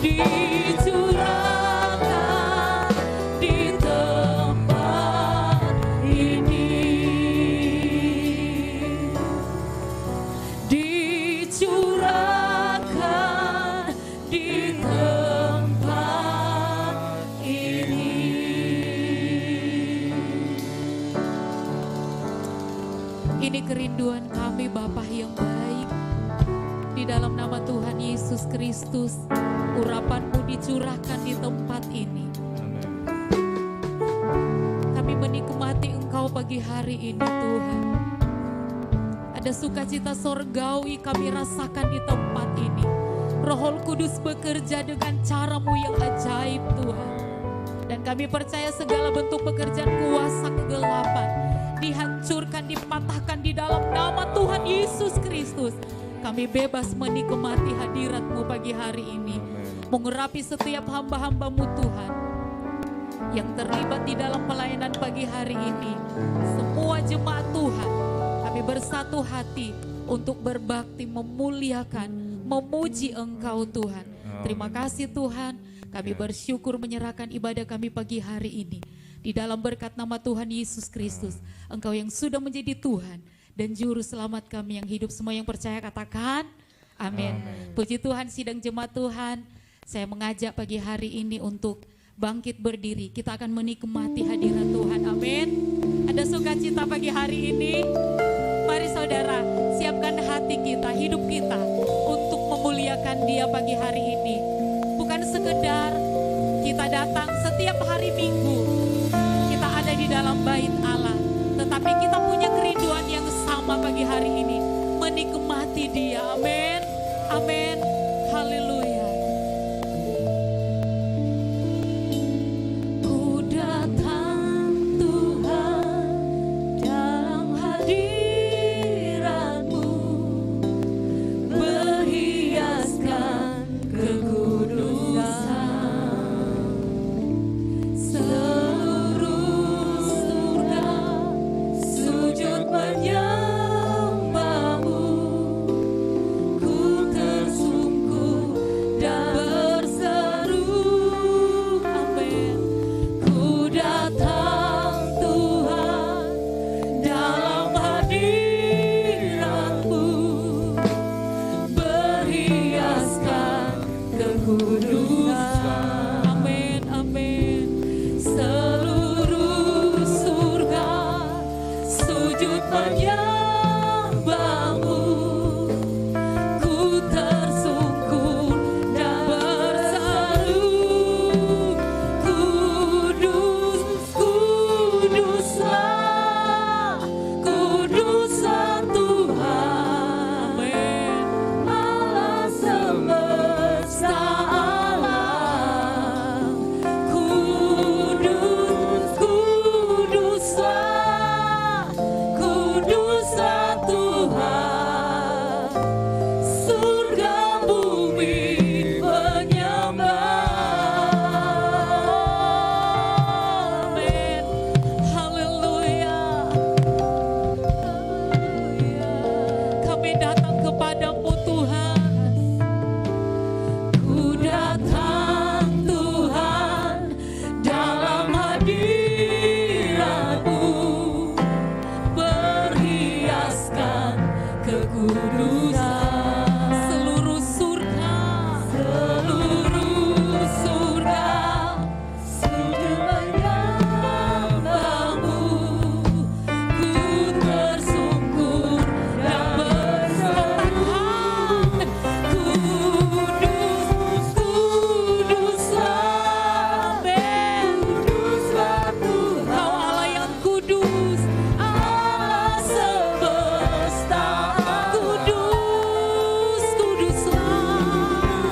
dicurahkan di tempat ini, dicurahkan di tempat ini. Ini kerinduan kami Bapa yang baik. Di dalam nama Tuhan Yesus Kristus, urapan-Mu dicurahkan di tempat ini. Kami menikmati Engkau pagi hari ini Tuhan. Ada sukacita sorgawi kami rasakan di tempat ini. Roh Kudus bekerja dengan cara-Mu yang ajaib Tuhan. Dan kami percaya segala bentuk pekerjaan kuasa kegelapan dihancurkan, dipatahkan di dalam nama Tuhan Yesus Kristus. Kami bebas menikmati hadirat-Mu pagi hari ini. Mengurapi setiap hamba-hamba-Mu Tuhan yang terlibat di dalam pelayanan pagi hari ini. Semua jemaat Tuhan, kami bersatu hati untuk berbakti, memuliakan, memuji Engkau Tuhan. Terima kasih Tuhan, kami bersyukur menyerahkan ibadah kami pagi hari ini. Di dalam berkat nama Tuhan Yesus Kristus, Engkau yang sudah menjadi Tuhan dan Juru Selamat kami yang hidup. Semua yang percaya katakan amin. Puji Tuhan, sidang jemaat Tuhan, saya mengajak pagi hari ini untuk bangkit berdiri. Kita akan menikmati hadirat Tuhan, amin. Ada sukacita pagi hari ini. Mari saudara, siapkan hati kita, hidup kita untuk memuliakan Dia pagi hari ini. Bukan sekedar kita datang setiap hari Minggu, kita ada di dalam bait Allah, tetapi kita punya kerinduan yang sama pagi hari ini, menikmati Dia, amin, amin, haleluya. Ku datang Tuhan dalam hadirat-Mu, berhiaskan kekudusan. Seluruh surga sujud menyembah-Mu. Ku tersungkur dan berseru, amin. Ku datang Tuhan dalam hadirat-Mu, berhiaskan kekudusan. Amin, amin. Seluruh surga sujud menyembah-Mu. Ku tersungkur dan berseru, Kudus, Kuduslah, Kuduslah Tuhan, amin. Allah semesta alam. Kudus, Kuduslah, Kuduslah Tuhan. Surga bumi menyembah, amin. Haleluya, haleluya. Kami datang kepadamu Tuhan. Ku datang Tuhan dalam hadirat-Mu, berhiaskan kekudusan. Seluruh surga, seluruh surga sujud menyembah-Mu. Ku tersungkur dan berkatakan, Kudus, Kuduslah, amin. Kuduslah Tuhan. Kau Allah yang kudus, Allah semesta. Kudus, Kuduslah.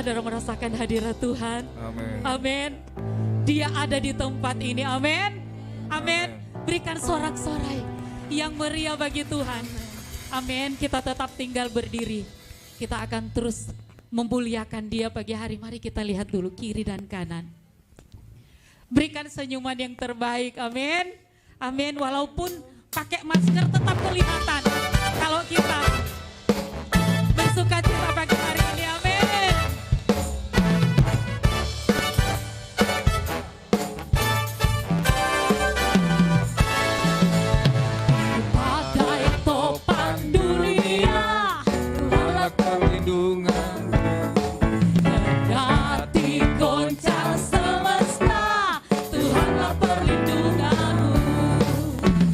saudara merasakan hadirat Tuhan. Amin. Amin. Dia ada di tempat ini. Amin. Amin. Berikan sorak-sorai yang meriah bagi Tuhan. Amin. Kita tetap tinggal berdiri. Kita akan terus memuliakan Dia pagi hari. Mari kita lihat dulu kiri dan kanan. Berikan senyuman yang terbaik. Amin. Amin. Walaupun pakai masker tetap kelihatan kalau kita bersuka cita pagi hari ini. Amin. Badai topan dunia, Tuhanlah perlindungan. Kendati goncang semesta, Tuhanlah perlindunganmu.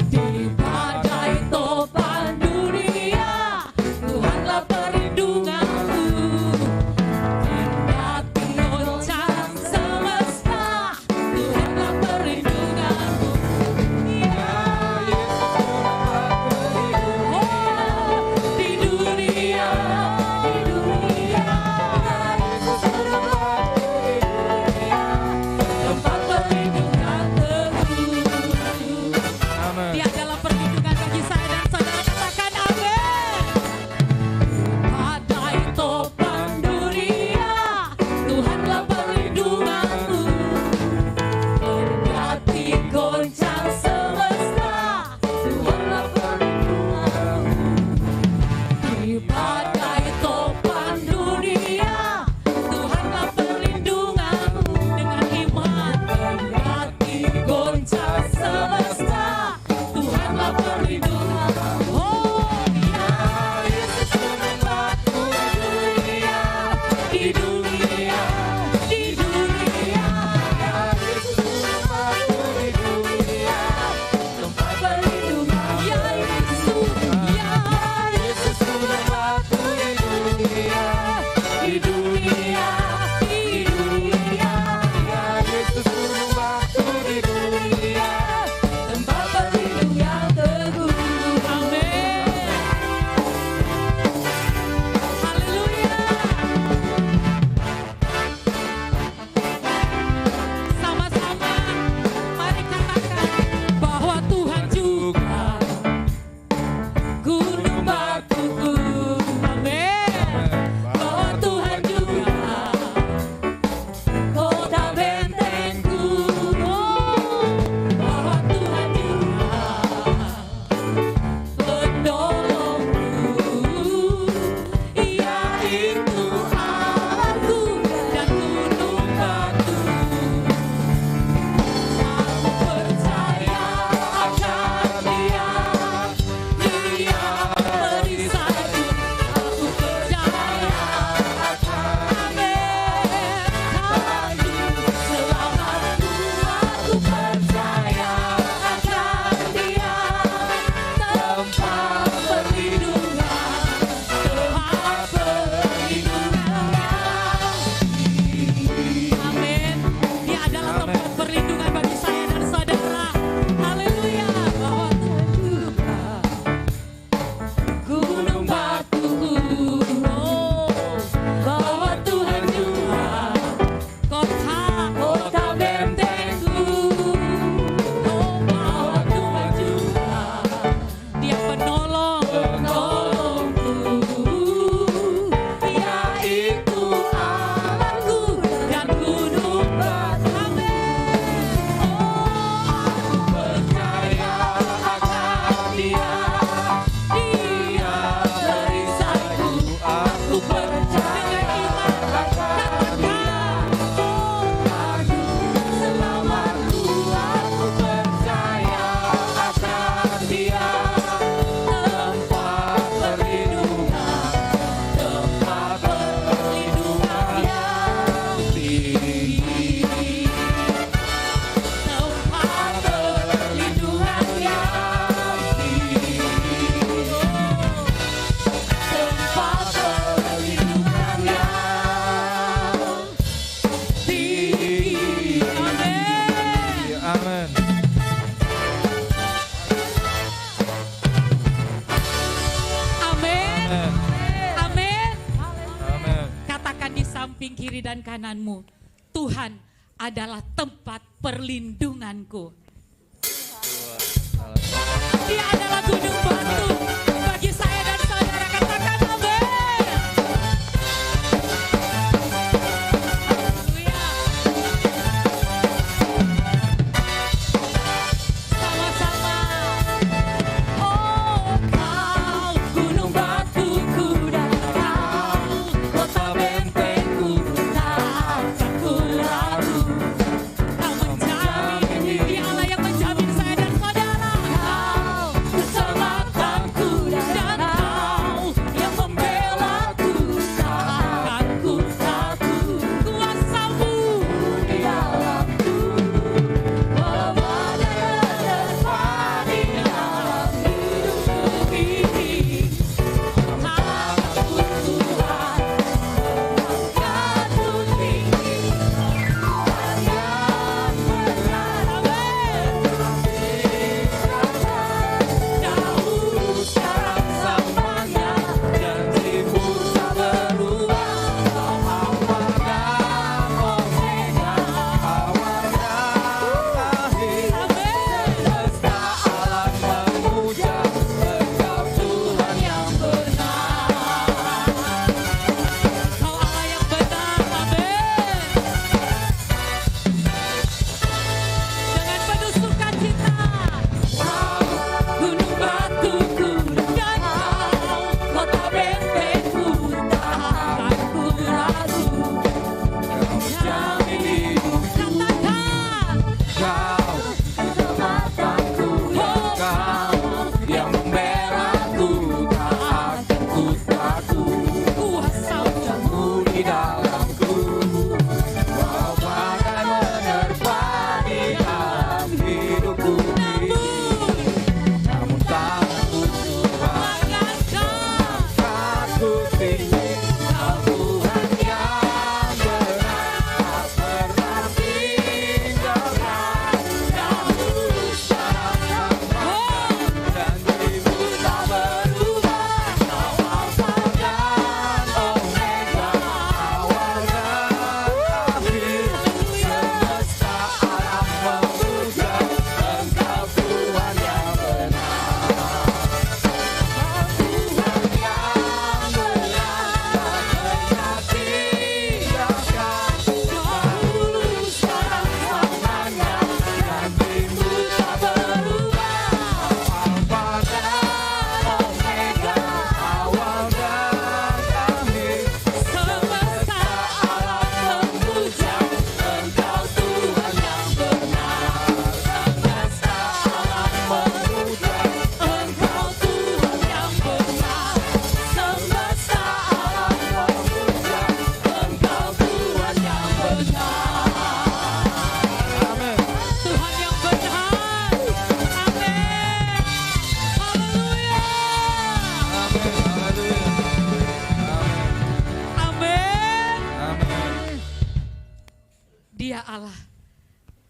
Di badai topan dunia, Tuhanlah perlindunganmu. Kendati goncang semesta, Tuhanlah perlindunganmu. Di dunia, tempat perlindungan teguh. Dia adalah perlindungan bagi saya dan saudara, katakan amin. Badai topan dunia, Tuhanlah perlindunganmu. Kendati goncang semesta, Tuhanlah perlindunganmu. Di badai topan dunia, Tuhanlah perlindunganmu. Dengan iman, kendati goncang semesta, Tuhanlah perlindunganmu. Oh ya, Yesus menyembahku di dunia, di dunia, ya Yesus menyembahku di dunia, tempat perlindungan. Ya Yesus, ya Yesus menyembahku di dunia, di dunia, di dunia, ya Yesus menyembahku di dunia, tempat perlindungan teguh. Amin. Haleluya. Sama-sama mari katakan bahwa Tuhan juga gunung batuku. Amin. Bahwa Tuhan juga kota bentengku. Oh, bahwa Tuhan juga penolongku. Ia itu Allahku dan gunung batu. Aku percaya akan Dia, Dia perisaiku. Aku percaya akan Amin. Selamatku, aku percaya akan Dia, tempat perlindungan, tempat perlindungan. Amin. Dia adalah tempat perlindungan bagi saya dan saudara. Haleluya. Bahwa Tuhan juga gunung batuku. Oh, bahwa Tuhan juga kota bentengku. Oh, bahwa Tuhan juga Dia penolongku. Yaitu Allahku dan gunung batu. Amin. Oh, aku percaya akan Dia, Dia perisaiku. Aku percaya akan Dia, oh, aku selamatku. Aku percaya akan Dia, tempat perlindungan, tempat perlindungan yang tinggi, tempat perlindungan yang tinggi, tempat perlindungan yang tinggi. Amin. Amin. Amin. Amin. Amin. Katakan di samping kiri dan kananmu, Tuhan adalah tempat perlindunganku. Dia adalah gunung batu bagi saya dan saudara. Katakan amin. Haleluya. Sama-sama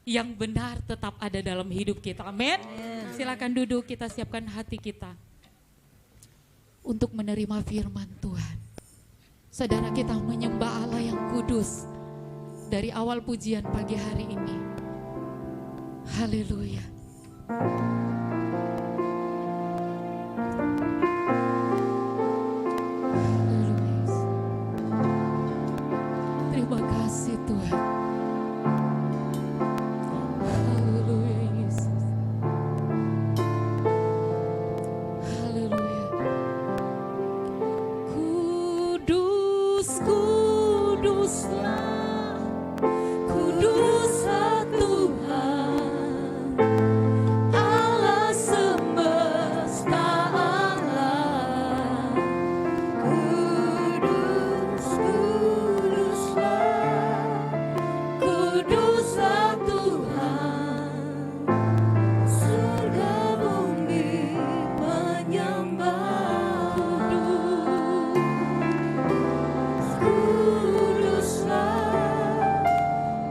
yang benar tetap ada dalam hidup kita. Amin. Silakan duduk, kita siapkan hati kita untuk menerima firman Tuhan. Saudara, kita menyembah Allah yang kudus dari awal pujian pagi hari ini. Haleluya. Terima kasih Tuhan. Haleluya Yesus. Haleluya. Kudus, kuduslah, kuduslah Tuhan, Allah semesta alam. Kudus, kuduslah, kuduslah Tuhan, surga bumi menyembah. Kuduslah,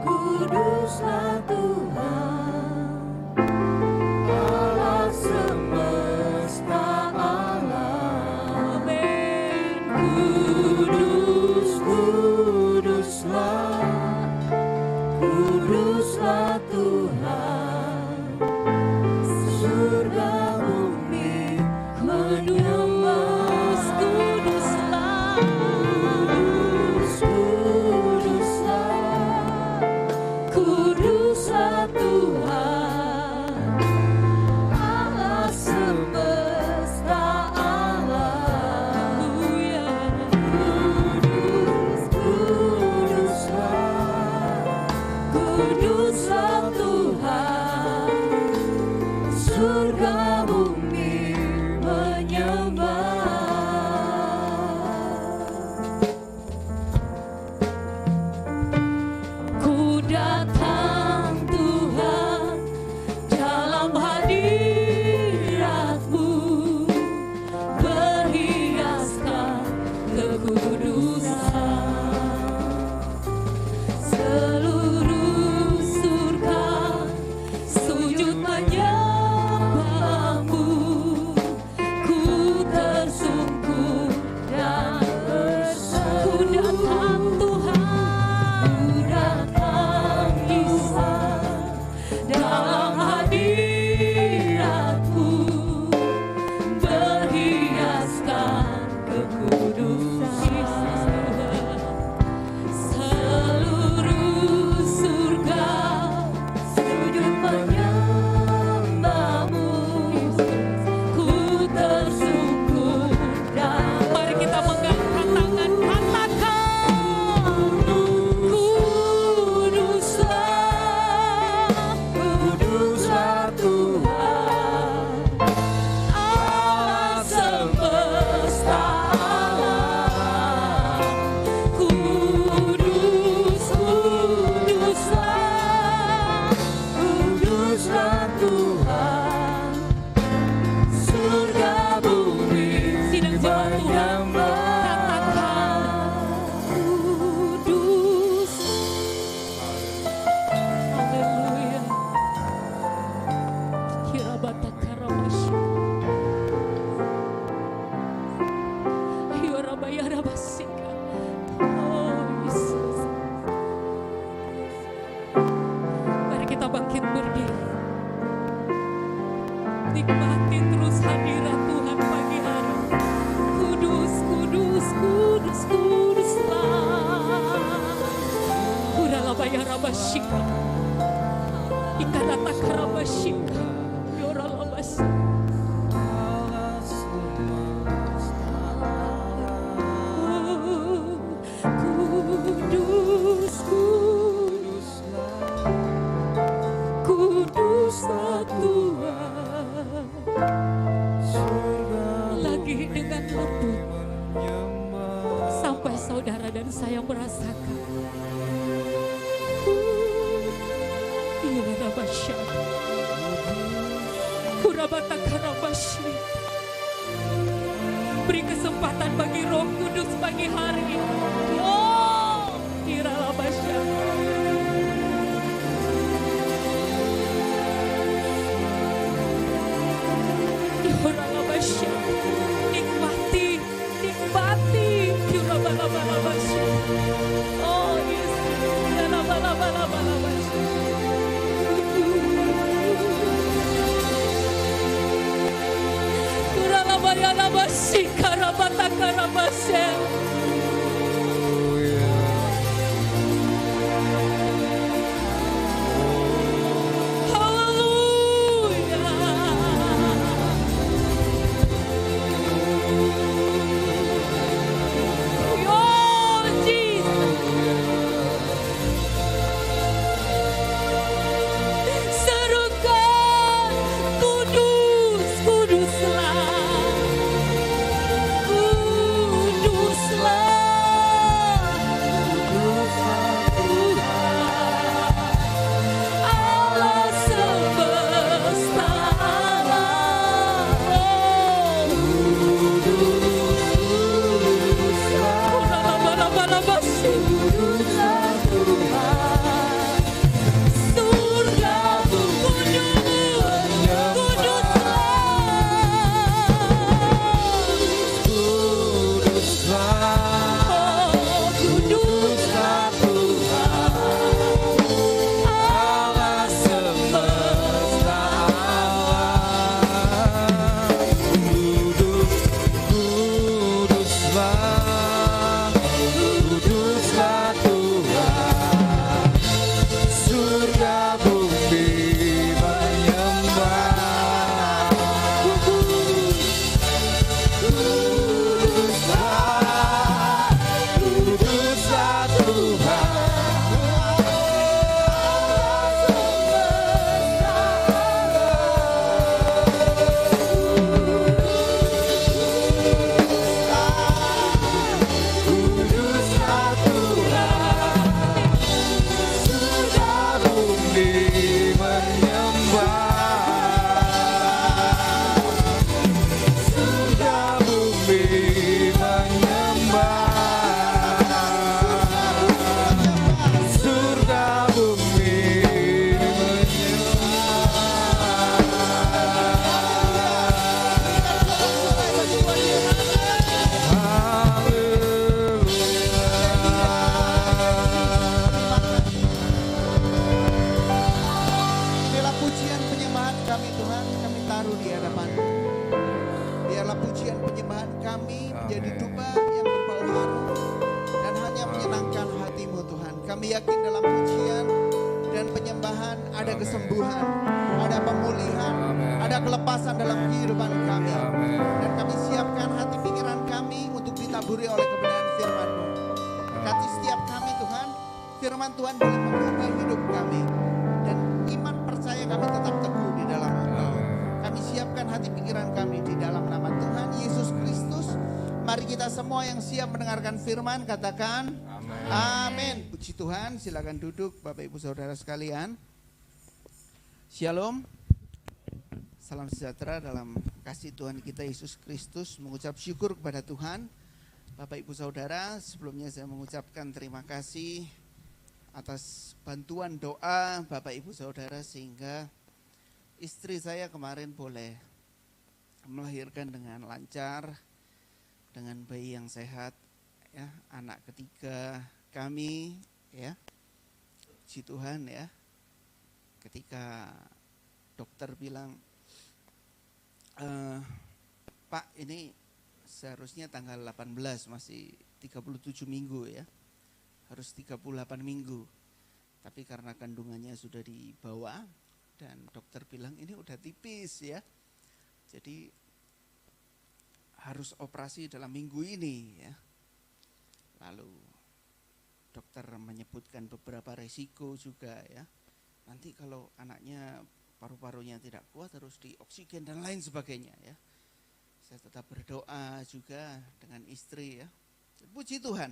kuduslah Tuhan, Allah semesta alam. Amin. Kudus, kuduslah, kuduslah Tuhan, surga bumi menyembah. Kuduslah, kuduslah, kuduslah Tuhan, Allah semesta alam. Kudus, kuduslah, kuduslah Tuhan, surga bumi menyembah. Ku datang Tuhan dalam hadirat-Mu, berhiaskan kekudusan. Seluruh surga sujud menyembah-Mu, ku tersungkur dan bersatu. Ku datang Tuhan, ku datang Tuhan dalam hadirat-Mu, berhiaskan kekudusan. Seluruh surga sujud menyembah-Mu, ku tersungkur dan mari kita mengangkat tangan, katakan kuduslah, kuduslah Tuhan, Allah semesta alam. Kudus, kuduslah, kuduslah Tuhan, surga bumi sidang jemaat Tuhan, katakan kudus. Haleluya. Kirabata karamashi. Ayo rabaya rabasika. Oh Yesus. Mari kita bangkit berdiri. Nikmati terus hadirat Tuhan pagi hari. Kudus, kudus, kudus, kuduslah. Kuralabaya rabashika. Ikarata karabashika. Yoralabasi. Kudus, kuduslah, kuduslah Tuhan. Lagi dengan lembut sampai saudara dan saya merasakan. Kurabasha, Kurabatakarabasha. Beri kesempatan bagi Roh Kudus pagi hari ini. Oh, Kiralabasha. Kami yakin dalam pujian dan penyembahan ada kesembuhan, ada pemulihan, ada kelepasan dalam kehidupan kami. Dan kami siapkan hati pikiran kami untuk ditaburi oleh kebenaran firman-Mu. Berkati setiap kami Tuhan, firman Tuhan boleh mengubah hidup kami. Dan iman percaya kami tetap teguh di dalam Engkau. Kami siapkan hati pikiran kami di dalam nama Tuhan Yesus Kristus. Mari kita semua yang siap mendengarkan firman katakan amin. Puji Tuhan, silakan duduk Bapak Ibu Saudara sekalian. Shalom. Salam sejahtera dalam kasih Tuhan kita Yesus Kristus. Mengucap syukur kepada Tuhan. Bapak Ibu Saudara, sebelumnya saya mengucapkan terima kasih atas bantuan doa Bapak Ibu Saudara sehingga istri saya kemarin boleh melahirkan dengan lancar, dengan bayi yang sehat, ya, anak ketiga kami, ya, puji Tuhan ya. Ketika dokter bilang, Pak ini seharusnya tanggal 18 masih 37 minggu ya, harus 38 minggu. Tapi karena kandungannya sudah di bawah dan dokter bilang ini udah tipis ya, jadi harus operasi dalam minggu ini ya. Lalu dokter menyebutkan beberapa resiko juga ya. Nanti kalau anaknya paru-parunya tidak kuat harus dioksigen dan lain sebagainya ya. Saya tetap berdoa juga dengan istri ya. Puji Tuhan,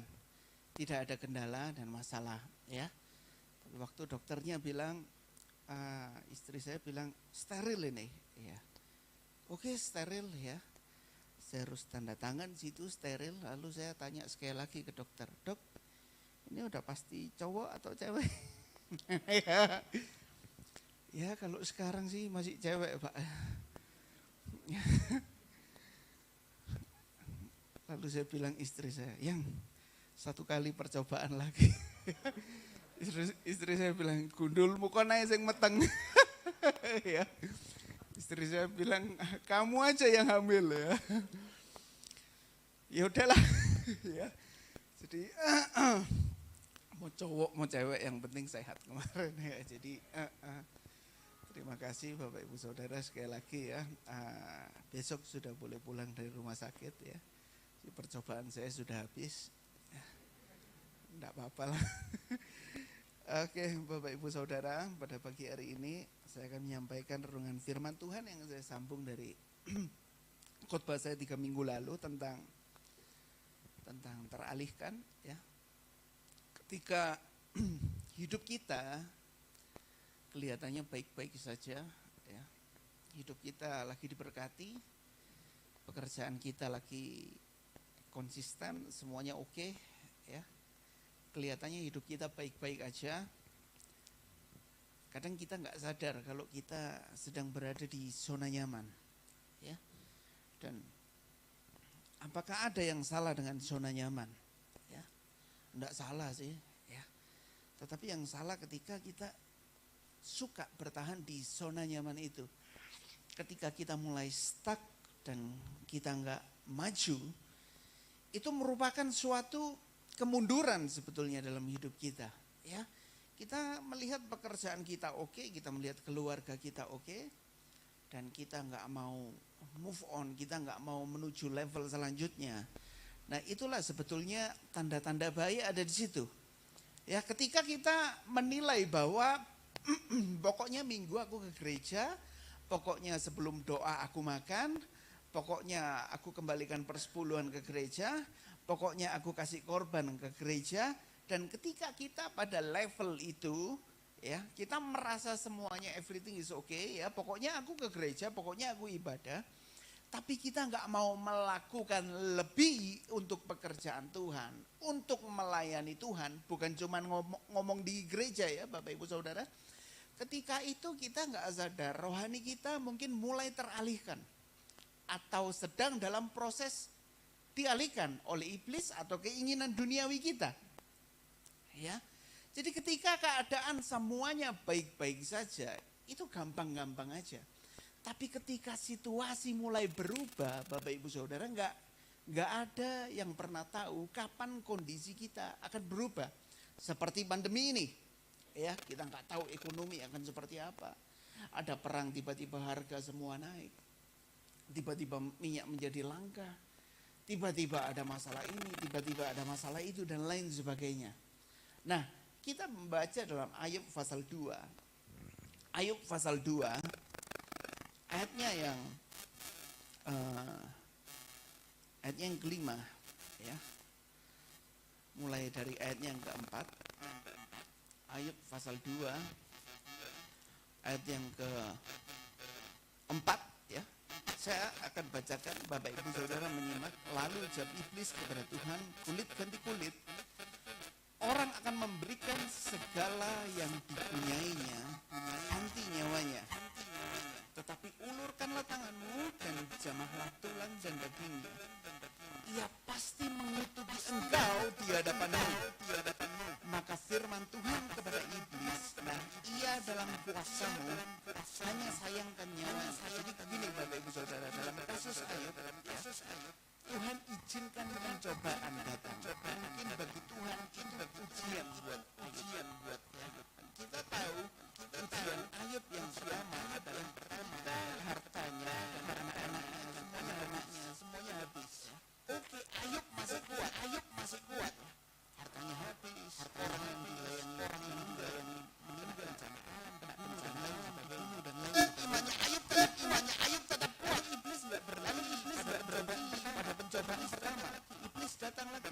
tidak ada kendala dan masalah ya. Tapi waktu dokternya bilang, istri saya bilang steril ini ya. Oke, steril ya. Saya harus tanda tangan situ steril. Lalu saya tanya sekali lagi ke dokter, Dok, ini udah pasti cowok atau cewek? Ya kalau sekarang sih masih cewek Pak. Lalu saya bilang istri saya, yang satu kali percobaan lagi. Istri saya bilang, gundulmu kok naik sing meteng. Ya. Istri saya bilang, kamu aja yang hamil ya. Ya udahlah ya. Jadi mau cowok mau cewek yang penting sehat kemarin ya. Jadi terima kasih Bapak Ibu Saudara sekali lagi ya. Besok sudah boleh pulang dari rumah sakit ya. Percobaan saya sudah habis. Enggak apa-apa lah. Oke Bapak Ibu Saudara, pada pagi hari ini saya akan menyampaikan renungan firman Tuhan yang saya sambung dari khotbah saya 3 minggu lalu tentang teralihkan ya. Ketika hidup kita kelihatannya baik-baik saja ya. Hidup kita lagi diberkati, pekerjaan kita lagi konsisten, semuanya oke ya. Kelihatannya hidup kita baik-baik aja. Kadang kita nggak sadar kalau kita sedang berada di zona nyaman ya. Dan apakah ada yang salah dengan zona nyaman? Ya, enggak salah sih. Ya. Tetapi yang salah ketika kita suka bertahan di zona nyaman itu. Ketika kita mulai stuck dan kita enggak maju, itu merupakan suatu kemunduran sebetulnya dalam hidup kita. Ya, kita melihat pekerjaan kita oke, kita melihat keluarga kita oke, dan kita enggak mau move on, kita nggak mau menuju level selanjutnya. Nah itulah sebetulnya tanda-tanda bahaya ada di situ. Ya ketika kita menilai bahwa pokoknya minggu aku ke gereja, pokoknya sebelum doa aku makan, pokoknya aku kembalikan persepuluhan ke gereja, pokoknya aku kasih korban ke gereja. Dan ketika kita pada level itu, ya kita merasa semuanya everything is okay ya, pokoknya aku ke gereja, pokoknya aku ibadah. Tapi kita nggak mau melakukan lebih untuk pekerjaan Tuhan, untuk melayani Tuhan, bukan cuma ngomong di gereja ya Bapak Ibu Saudara. Ketika itu kita nggak sadar, rohani kita mungkin mulai teralihkan atau sedang dalam proses dialihkan oleh iblis atau keinginan duniawi kita. Ya, jadi ketika keadaan semuanya baik-baik saja, itu gampang-gampang aja. Tapi ketika situasi mulai berubah, Bapak Ibu Saudara, nggak ada yang pernah tahu kapan kondisi kita akan berubah. Seperti pandemi ini, ya kita nggak tahu ekonomi akan seperti apa. Ada perang, tiba-tiba harga semua naik, tiba-tiba minyak menjadi langka, tiba-tiba ada masalah ini, tiba-tiba ada masalah itu dan lain sebagainya. Nah, kita membaca dalam Ayub pasal 2. Ayub pasal 2. Ayatnya yang kelima ya. Mulai dari ayatnya yang keempat. Ayub pasal 2 ayat yang keempat ya. Saya akan bacakan, Bapak Ibu Saudara menyimak. Lalu jawab iblis kepada Tuhan, kulit ganti kulit. Orang akan memberikan segala yang dipunyainya ganti nyawanya. Tetapi ulurkanlah tanganmu dan jamahlah tulang dan dagingnya. Ia pasti mengutubi engkau di hadapanmu. Maka firman Tuhan kepada iblis, nah ia dalam kuasamu, hanya sayangkan nyawa. Jadi begini Bapak Ibu Saudara, dalam kasus Ayub, Tuhan izinkan pencobaan datang. Mungkin bagi Tuhan itu ujian buat kita tahu ujian Ayub yang pertama adalah hartanya dan anak-anaknya semuanya habis. Oke, Ayub masih kuat. Hartanya habis, orang yang dilayangi meninggal sama kena bencana bunuh dan lain. Imannya Ayub tetap kuat. Iblis nggak berani pada pencobaan pertama. Iblis datang lagi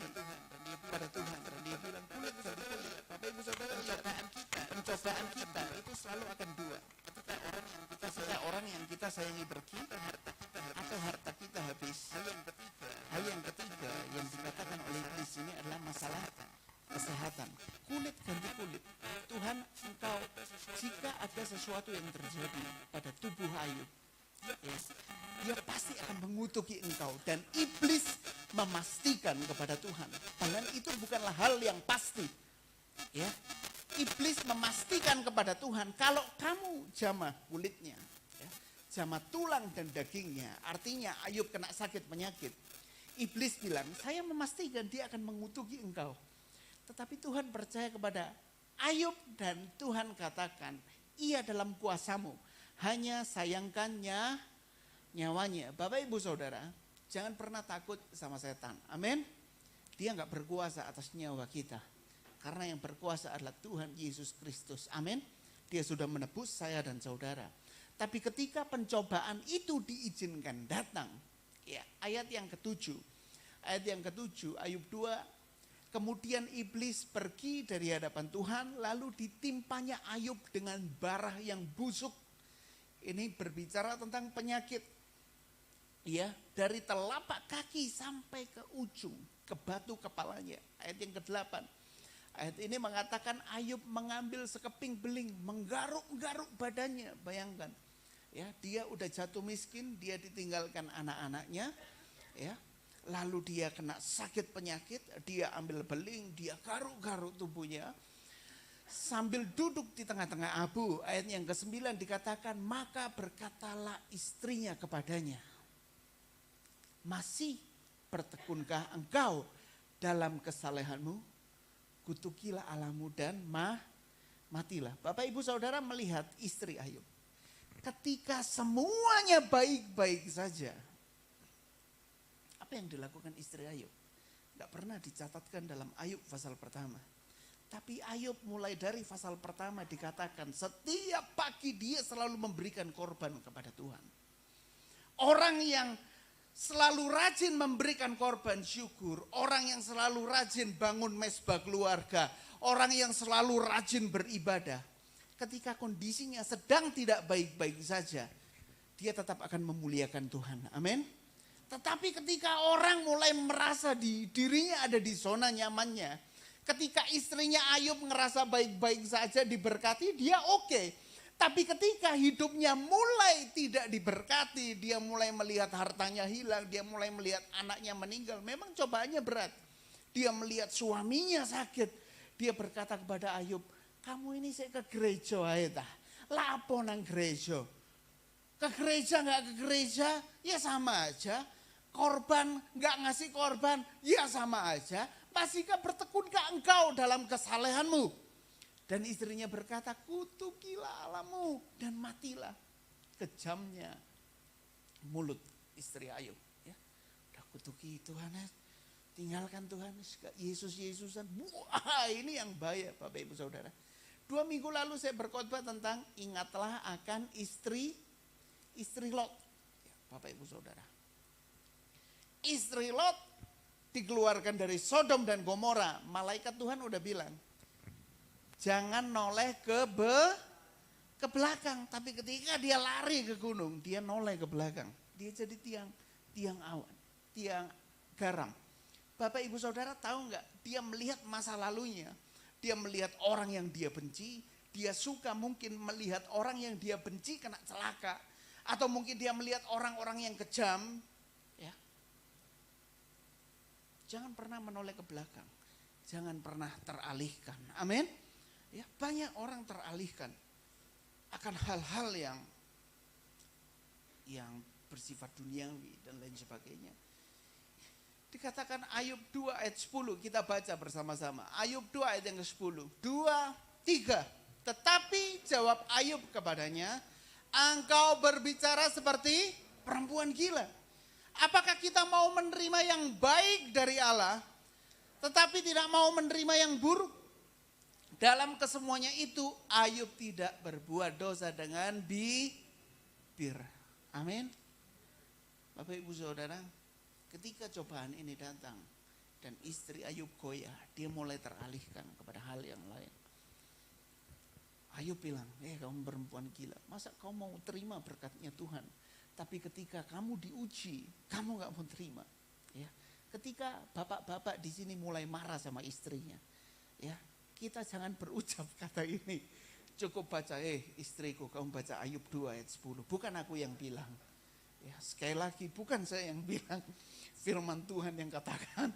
pada Tuhan dan dia bilang kulit dari kulit. Bapak Ibu Saudara, pencobaan kita itu selalu akan dua. Ketika orang yang kita sayangi pergi atau harta kita habis. Hal yang ketiga yang dikatakan oleh iblis ini adalah masalah kesehatan. Kulit ganti kulit. Tuhan, engkau jika ada sesuatu yang terjadi pada tubuh Ayub, ya, dia pasti akan mengutuki engkau. Dan iblis memastikan kepada Tuhan, bahkan itu bukanlah hal yang pasti. Ya, iblis memastikan kepada Tuhan, kalau kamu jamah kulitnya, ya, jama tulang dan dagingnya. Artinya Ayub kena sakit penyakit. Iblis bilang, saya memastikan dia akan mengutuki engkau. Tetapi Tuhan percaya kepada Ayub dan Tuhan katakan, ia dalam kuasamu. Hanya sayangkannya nyawanya. Bapak ibu saudara, jangan pernah takut sama setan. Amin. Dia gak berkuasa atas nyawa kita. Karena yang berkuasa adalah Tuhan Yesus Kristus. Amin. Dia sudah menebus saya dan saudara. Tapi ketika pencobaan itu diizinkan datang. Ya, ayat yang ketujuh. Ayat yang ketujuh, Ayub 2. Kemudian iblis pergi dari hadapan Tuhan. Lalu ditimpanya Ayub dengan bara yang busuk. Ini berbicara tentang penyakit. Ya, dari telapak kaki sampai ke ujung, ke batu kepalanya. Ayat yang ke-8. Ayat ini mengatakan Ayub mengambil sekeping beling, menggaruk-garuk badannya. Bayangkan, ya, dia udah jatuh miskin, dia ditinggalkan anak-anaknya, ya. Lalu dia kena sakit penyakit, dia ambil beling, dia garuk-garuk tubuhnya. Sambil duduk di tengah-tengah abu, ayat yang ke-9 dikatakan, maka berkatalah istrinya kepadanya, masih bertekunkah engkau dalam kesalehanmu? Kutukilah Allahmu dan matilah. Bapak ibu saudara melihat istri Ayub. Ketika semuanya baik-baik saja. Apa yang dilakukan istri Ayub? Tidak pernah dicatatkan dalam Ayub pasal pertama. Tapi Ayub mulai dari pasal pertama dikatakan setiap pagi dia selalu memberikan korban kepada Tuhan. Orang yang selalu rajin memberikan korban syukur, orang yang selalu rajin bangun mesbah keluarga, orang yang selalu rajin beribadah. Ketika kondisinya sedang tidak baik-baik saja, dia tetap akan memuliakan Tuhan. Amin. Tetapi ketika orang mulai merasa dirinya ada di zona nyamannya, ketika istrinya Ayub ngerasa baik-baik saja diberkati, dia oke. Tapi ketika hidupnya mulai tidak diberkati, dia mulai melihat hartanya hilang, dia mulai melihat anaknya meninggal, memang cobaannya berat. Dia melihat suaminya sakit, dia berkata kepada Ayub, kamu ini saya ke gereja aja, lapo nang gereja. Ke gereja nggak ke gereja, ya sama aja. Korban nggak ngasih korban, ya sama aja. Masihkah bertekunkah engkau dalam kesalehanmu? Dan istrinya berkata, kutukilah Allahmu dan matilah. Kejamnya mulut istri Ayub. Ya, udah kutuki Tuhan, tinggalkan Tuhan, Yesus-Yesusan. Wah, ini yang bahaya Bapak Ibu Saudara. 2 minggu lalu saya berkhotbah tentang ingatlah akan istri Lot. Ya, Bapak Ibu Saudara. Istri Lot dikeluarkan dari Sodom dan Gomora. Malaikat Tuhan udah bilang, jangan noleh ke belakang. Tapi ketika dia lari ke gunung, dia noleh ke belakang. Dia jadi tiang awan, tiang garam. Bapak ibu saudara tahu nggak? Dia melihat masa lalunya. Dia melihat orang yang dia benci. Dia suka mungkin melihat orang yang dia benci kena celaka. Atau mungkin dia melihat orang-orang yang kejam. Ya. Jangan pernah menoleh ke belakang. Jangan pernah teralihkan. Amin. Ya, banyak orang teralihkan akan hal-hal yang bersifat duniawi dan lain sebagainya. Dikatakan Ayub 2 ayat 10, kita baca bersama-sama. Ayub 2 ayat yang ke-10. 2, 3. Tetapi jawab Ayub kepadanya, engkau berbicara seperti perempuan gila. Apakah kita mau menerima yang baik dari Allah, tetapi tidak mau menerima yang buruk? Dalam kesemuanya itu Ayub tidak berbuat dosa dengan bibir. Amin. Bapak ibu saudara, ketika cobaan ini datang dan istri Ayub goyah, dia mulai teralihkan kepada hal yang lain. Ayub bilang, kamu perempuan gila, masa kau mau terima berkatnya Tuhan, tapi ketika kamu diuji, kamu gak mau terima. Ya, ketika bapak-bapak di sini mulai marah sama istrinya, ya. Kita jangan berucap kata ini. Cukup baca, istriku kamu baca Ayub 2 ayat 10. Bukan aku yang bilang. Ya, sekali lagi bukan saya yang bilang. Firman Tuhan yang katakan.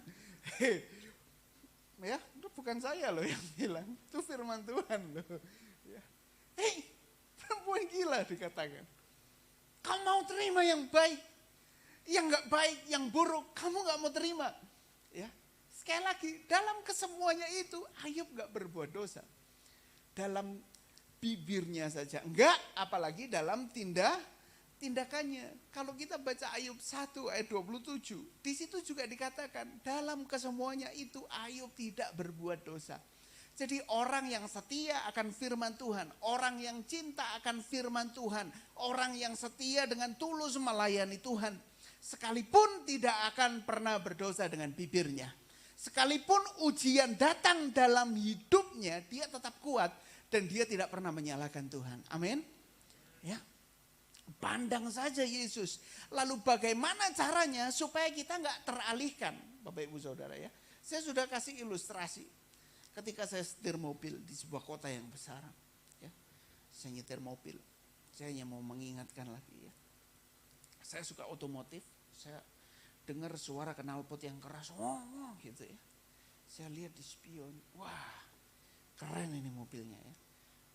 Ya, itu bukan saya loh yang bilang. Itu firman Tuhan loh. Ya. Perempuan gila dikatakan. Kamu mau terima yang baik, yang nggak baik, yang buruk, kamu nggak mau terima. Ya, sekali lagi, dalam kesemuanya itu Ayub nggak berbuat dosa. Dalam bibirnya saja enggak, apalagi dalam tindakannya. Kalau kita baca Ayub 1 ayat 27, di situ juga dikatakan dalam kesemuanya itu Ayub tidak berbuat dosa. Jadi orang yang setia akan firman Tuhan, orang yang cinta akan firman Tuhan, orang yang setia dengan tulus melayani Tuhan, sekalipun tidak akan pernah berdosa dengan bibirnya. Sekalipun ujian datang dalam hidupnya, dia tetap kuat dan dia tidak pernah menyalahkan Tuhan. Amin. Ya. Pandang saja Yesus. Lalu bagaimana caranya supaya kita nggak teralihkan, Bapak Ibu Saudara ya. Saya sudah kasih ilustrasi. Ketika saya setir mobil di sebuah kota yang besar, ya, saya nyetir mobil. Saya hanya mau mengingatkan lagi ya. Saya suka otomotif. Saya dengar suara knalpot yang keras, wah gitu ya. Saya lihat di spion, wah keren ini mobilnya ya.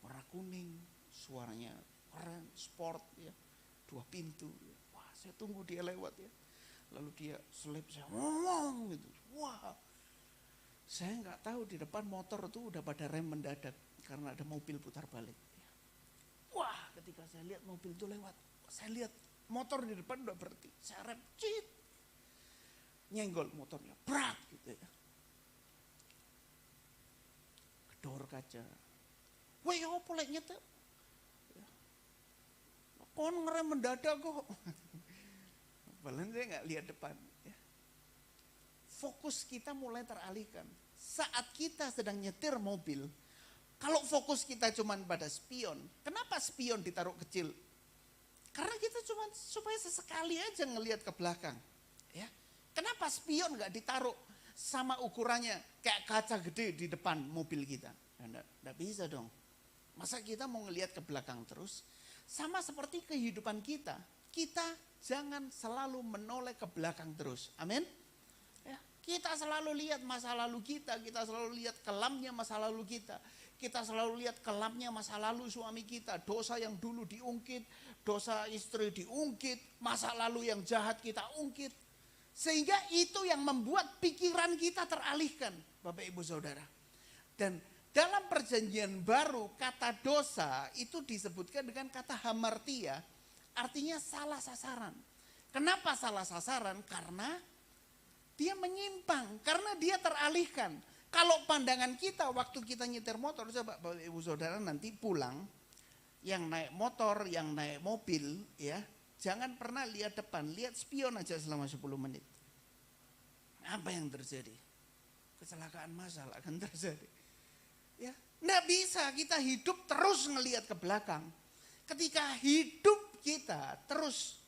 Warna kuning, suaranya keren, sport ya. 2 pintu. Wah, saya tunggu dia lewat ya. Lalu dia selip saya, ngomong gitu. Wah. Saya nggak tahu di depan motor tuh udah pada rem mendadak karena ada mobil putar balik. Wah, ketika saya lihat mobil itu lewat, saya lihat motor di depan udah berhenti. Saya rem, cit. Nyenggol motornya, brak gitu ya. Kedor kaca. Wah, ya apa lek nyetir? Kon ngerem mendadak kok. Padahal saya nggak lihat depan. Ya. Fokus kita mulai teralihkan. Saat kita sedang nyetir mobil, kalau fokus kita cuma pada spion, kenapa spion ditaruh kecil? Karena kita cuma supaya sesekali aja ngelihat ke belakang. Ya. Kenapa spion nggak ditaruh sama ukurannya kayak kaca gede di depan mobil kita? Nggak bisa dong. Masa kita mau ngelihat ke belakang terus? Sama seperti kehidupan kita. Kita jangan selalu menoleh ke belakang terus. Amin. Ya, kita selalu lihat masa lalu kita selalu lihat kelamnya masa lalu kita selalu lihat kelamnya masa lalu suami kita, dosa yang dulu diungkit, dosa istri diungkit, masa lalu yang jahat kita ungkit. Sehingga itu yang membuat pikiran kita teralihkan, Bapak Ibu Saudara. Dan dalam perjanjian baru kata dosa itu disebutkan dengan kata hamartia, artinya salah sasaran. Kenapa salah sasaran? Karena dia menyimpang, karena dia teralihkan. Kalau pandangan kita waktu kita nyetir motor, coba Bapak Ibu Saudara nanti pulang, yang naik motor, yang naik mobil, ya, jangan pernah lihat depan, lihat spion aja selama 10 menit. Apa yang terjadi? Kecelakaan massal akan terjadi. Ya, nggak bisa kita hidup terus ngelihat ke belakang. Ketika hidup kita terus,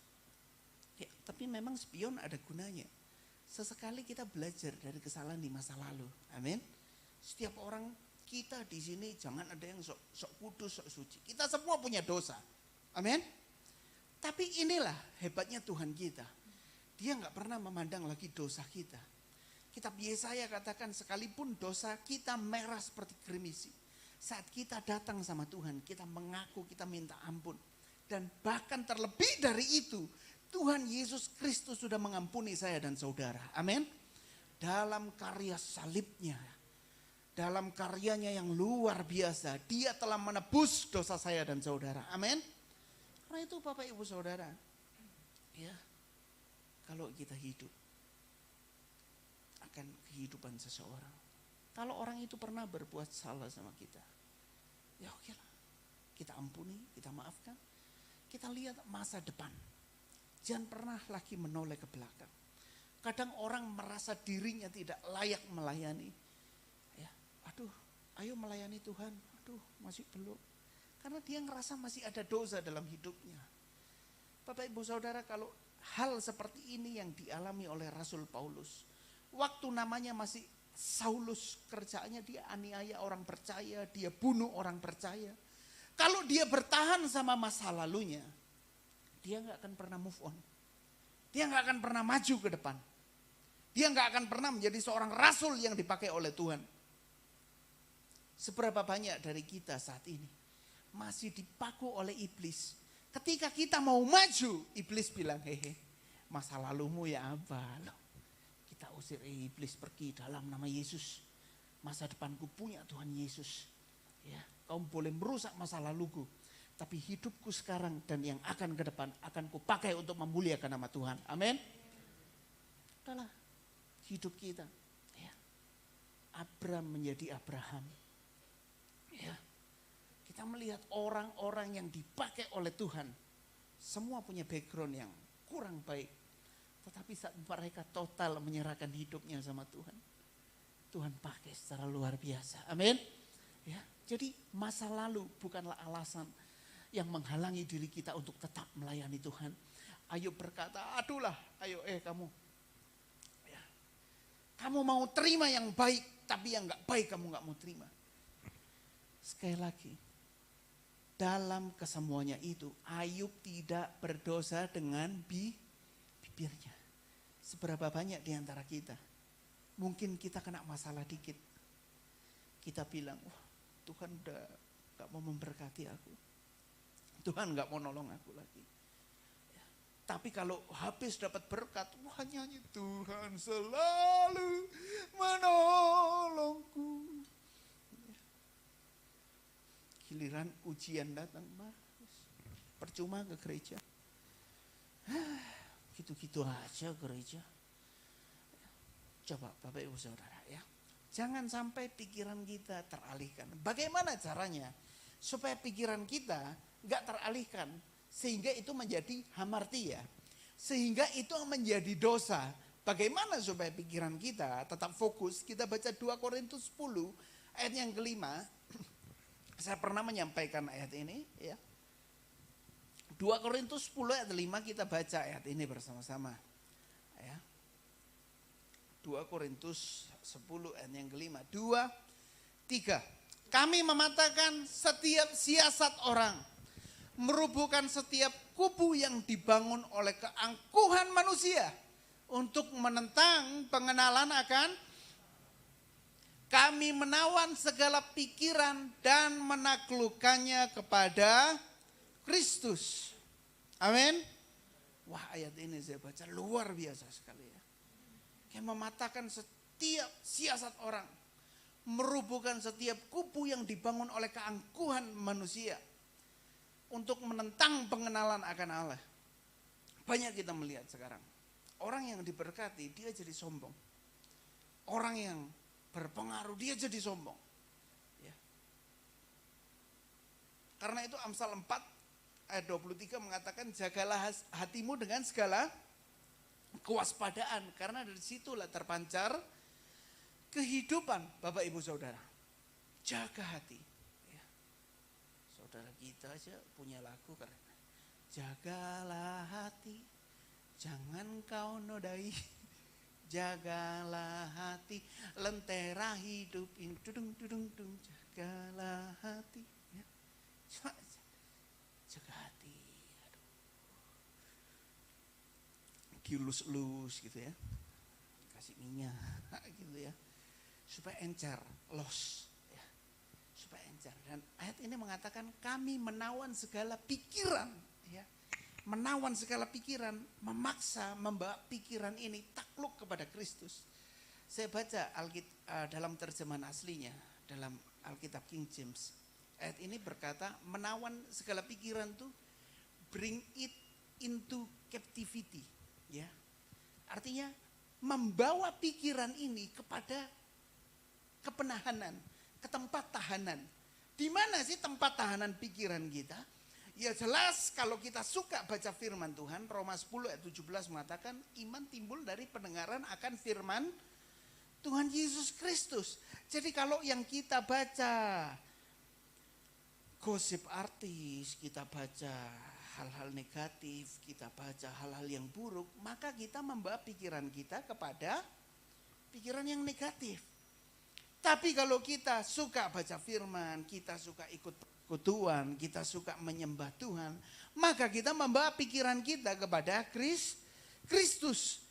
ya, tapi memang spion ada gunanya. Sesekali kita belajar dari kesalahan di masa lalu. Amin. Setiap orang kita di sini jangan ada yang sok kudus, sok suci. Kita semua punya dosa. Amin. Tapi inilah hebatnya Tuhan kita. Dia nggak pernah memandang lagi dosa kita. Kitab Yesaya katakan sekalipun dosa kita merah seperti gerimis, saat kita datang sama Tuhan, kita mengaku, kita minta ampun. Dan bahkan terlebih dari itu, Tuhan Yesus Kristus sudah mengampuni saya dan saudara. Amin. Dalam karya salibnya, dalam karyanya yang luar biasa, dia telah menebus dosa saya dan saudara. Amin. Karena itu Bapak Ibu Saudara, ya, kalau kita hidup akan kehidupan seseorang. Kalau orang itu pernah berbuat salah sama kita, ya oke lah, kita ampuni, kita maafkan, kita lihat masa depan. Jangan pernah lagi menoleh ke belakang. Kadang orang merasa dirinya tidak layak melayani. Ya, aduh, ayo melayani Tuhan. Aduh, masih belum. Karena dia ngerasa masih ada dosa dalam hidupnya. Bapak Ibu Saudara, kalau hal seperti ini yang dialami oleh Rasul Paulus, waktu namanya masih Saulus, kerjaannya dia aniaya orang percaya, dia bunuh orang percaya. Kalau dia bertahan sama masa lalunya, dia nggak akan pernah move on. Dia nggak akan pernah maju ke depan. Dia nggak akan pernah menjadi seorang rasul yang dipakai oleh Tuhan. Seberapa banyak dari kita saat ini masih dipaku oleh iblis, Ketika kita mau maju, iblis bilang, hehe, masa lalumu ya apa? Loh, kita usir iblis pergi dalam nama Yesus. Masa depanku punya Tuhan Yesus. Ya, kau boleh merusak masa laluku, tapi hidupku sekarang dan yang akan ke depan akan kupakai untuk memuliakan nama Tuhan. Amin. Adalah hidup kita. Ya. Abram menjadi Abraham. Ya. Kita melihat orang-orang yang dipakai oleh Tuhan, semua punya background yang kurang baik. Tetapi saat mereka total menyerahkan hidupnya sama Tuhan, Tuhan pakai secara luar biasa. Amin. Ya, jadi masa lalu bukanlah alasan yang menghalangi diri kita untuk tetap melayani Tuhan. Ayub berkata, adulah, ayo kamu. Ya, kamu mau terima yang baik, tapi yang gak baik kamu gak mau terima. Sekali lagi, dalam kesemuanya itu Ayub tidak berdosa dengan bibirnya. Seberapa banyak di antara kita, mungkin kita kena masalah dikit, kita bilang, wah Tuhan udah gak mau memberkati aku, Tuhan gak mau nolong aku lagi. Ya. Tapi kalau habis dapat berkat, wah nyanyi Tuhan selalu menolongku. Ya. Giliran ujian datang, percuma ke gereja. Gitu-gitu aja gereja. Coba Bapak Ibu Saudara ya. Jangan sampai pikiran kita teralihkan. Bagaimana caranya supaya pikiran kita gak teralihkan sehingga itu menjadi hamartia, sehingga itu menjadi dosa. Bagaimana supaya pikiran kita tetap fokus? Kita baca 2 Korintus 10 ayat yang kelima. Saya pernah menyampaikan ayat ini ya. 2 Korintus 10 ayat 5 kita baca ayat ini bersama-sama. Ya. 2 Korintus 10 ayat yang kelima. 2, 3. Kami mematahkan setiap siasat orang, merubuhkan setiap kubu yang dibangun oleh keangkuhan manusia untuk menentang pengenalan akan. Kami menawan segala pikiran dan menaklukkannya kepada Kristus. Amin. Wah, ayat ini saya baca luar biasa sekali ya. Yang mematahkan setiap siasat orang, merubuhkan setiap kubu yang dibangun oleh keangkuhan manusia untuk menentang pengenalan akan Allah. Banyak kita melihat sekarang, orang yang diberkati dia jadi sombong. Orang yang berpengaruh dia jadi sombong. Ya. Karena itu Amsal 4 ayat 23 mengatakan, jagalah hatimu dengan segala kewaspadaan, karena dari situlah terpancar kehidupan. Bapak Ibu Saudara, jaga hati ya. Saudara kita aja punya lagu keren, jagalah hati jangan kau nodai, jagalah hati lentera hidup ini, dudung, jagalah hati ya. Jaga hati, dilus-lus gitu ya, kasih minyak gitu ya, supaya encer, los ya, supaya encer. Dan ayat ini mengatakan kami menawan segala pikiran ya, menawan segala pikiran, memaksa membawa pikiran ini takluk kepada Kristus. Saya baca dalam terjemahan aslinya, dalam Alkitab King James, ayat ini berkata menawan segala pikiran tuh bring it into captivity. Ya, artinya membawa pikiran ini kepada kepenahanan, ke tempat tahanan. Di mana sih tempat tahanan pikiran kita? Ya jelas kalau kita suka baca firman Tuhan, Roma 10 ayat 17 mengatakan iman timbul dari pendengaran akan firman Tuhan Yesus Kristus. Jadi kalau yang kita baca gosip artis, kita baca hal-hal negatif, kita baca hal-hal yang buruk, maka kita membawa pikiran kita kepada pikiran yang negatif. Tapi kalau kita suka baca firman, kita suka ikut persekutuan, kita suka menyembah Tuhan, maka kita membawa pikiran kita kepada Kristus.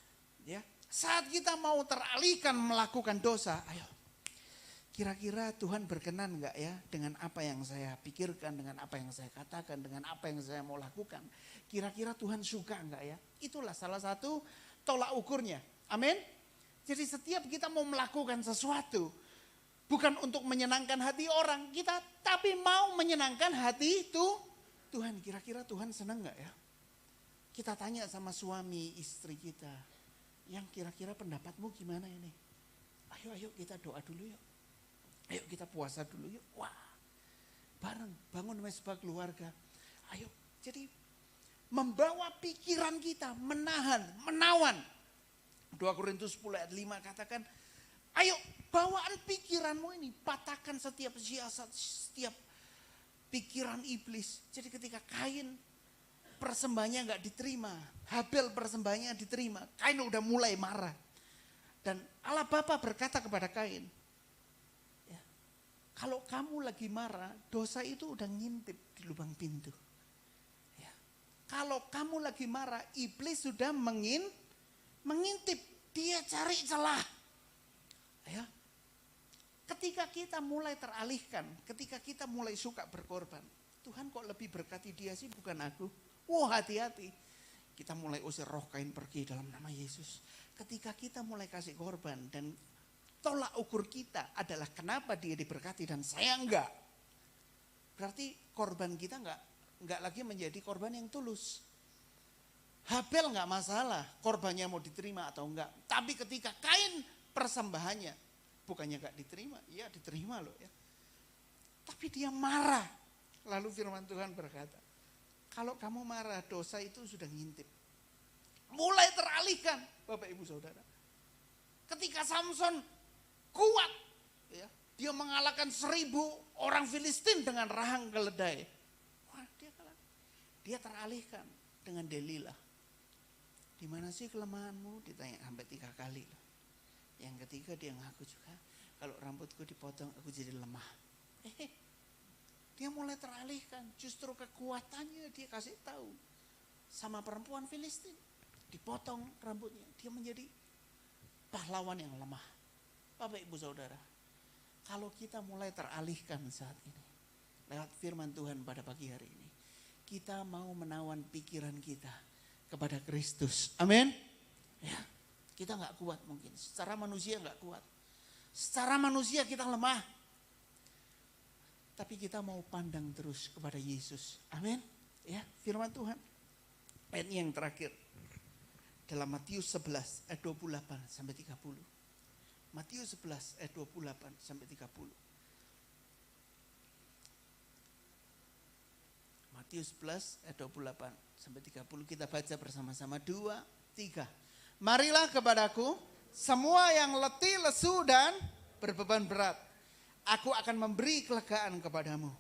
Ya, saat kita mau teralihkan melakukan dosa, ayo kira-kira Tuhan berkenan enggak ya dengan apa yang saya pikirkan, dengan apa yang saya katakan, dengan apa yang saya mau lakukan. Kira-kira Tuhan suka enggak ya? Itulah salah satu tolak ukurnya. Amin. Jadi setiap kita mau melakukan sesuatu, bukan untuk menyenangkan hati orang kita, tapi mau menyenangkan hati itu Tuhan. Kira-kira Tuhan senang enggak ya? Kita tanya sama suami istri kita, yang kira-kira pendapatmu gimana ini? Ayo kita doa dulu yuk. Ayo kita puasa dulu yuk. Wah, bareng bangun mesbah keluarga. Ayo, jadi membawa pikiran kita, menawan. 2 Korintus 10 ayat 5 katakan, ayo bawaan pikiranmu ini, patahkan setiap siasat, setiap pikiran iblis. Jadi ketika Kain persembahannya enggak diterima, Habel persembahannya diterima, Kain udah mulai marah. Dan Allah Bapa berkata kepada Kain, kalau kamu lagi marah, dosa itu udah ngintip di lubang pintu. Ya. Kalau kamu lagi marah, iblis sudah mengintip. Dia cari celah. Ya. Ketika kita mulai teralihkan, ketika kita mulai suka berkorban, Tuhan kok lebih berkati dia sih, bukan aku. Wah, hati-hati. Kita mulai usir roh Kain pergi dalam nama Yesus. Ketika kita mulai kasih korban dan tolak ukur kita adalah kenapa dia diberkati dan saya enggak. Berarti korban kita enggak lagi menjadi korban yang tulus. Habel enggak masalah korbannya mau diterima atau enggak. Tapi ketika Kain persembahannya bukannya enggak diterima, iya diterima loh ya. Tapi dia marah. Lalu firman Tuhan berkata, kalau kamu marah dosa itu sudah ngintip. Mulai teralihkan Bapak Ibu Saudara. Ketika Samson kuat, ya, dia mengalahkan 1000 orang Filistin dengan rahang keledai. Wah, dia kalah. Dia teralihkan dengan Delilah. Di mana sih kelemahanmu? Ditanya sampai 3 kali. Yang ketiga dia ngaku juga, kalau rambutku dipotong aku jadi lemah. Dia mulai teralihkan, justru kekuatannya dia kasih tahu sama perempuan Filistin. Dipotong rambutnya, dia menjadi pahlawan yang lemah. Bapak Ibu Saudara, kalau kita mulai teralihkan saat ini, lewat firman Tuhan pada pagi hari ini, kita mau menawan pikiran kita kepada Kristus. Amin. Ya, kita nggak kuat mungkin, secara manusia nggak kuat. Secara manusia kita lemah. Tapi kita mau pandang terus kepada Yesus. Amin. Ya, firman Tuhan. Ayat yang terakhir. Dalam Matius 11 ayat 28 sampai 30. Matius 11 ayat 28 sampai 30. Matius 11 ayat 28 sampai 30 kita baca bersama-sama 2, 3. Marilah kepadaku semua yang letih, lesu dan berbeban berat. Aku akan memberi kelegaan kepadamu.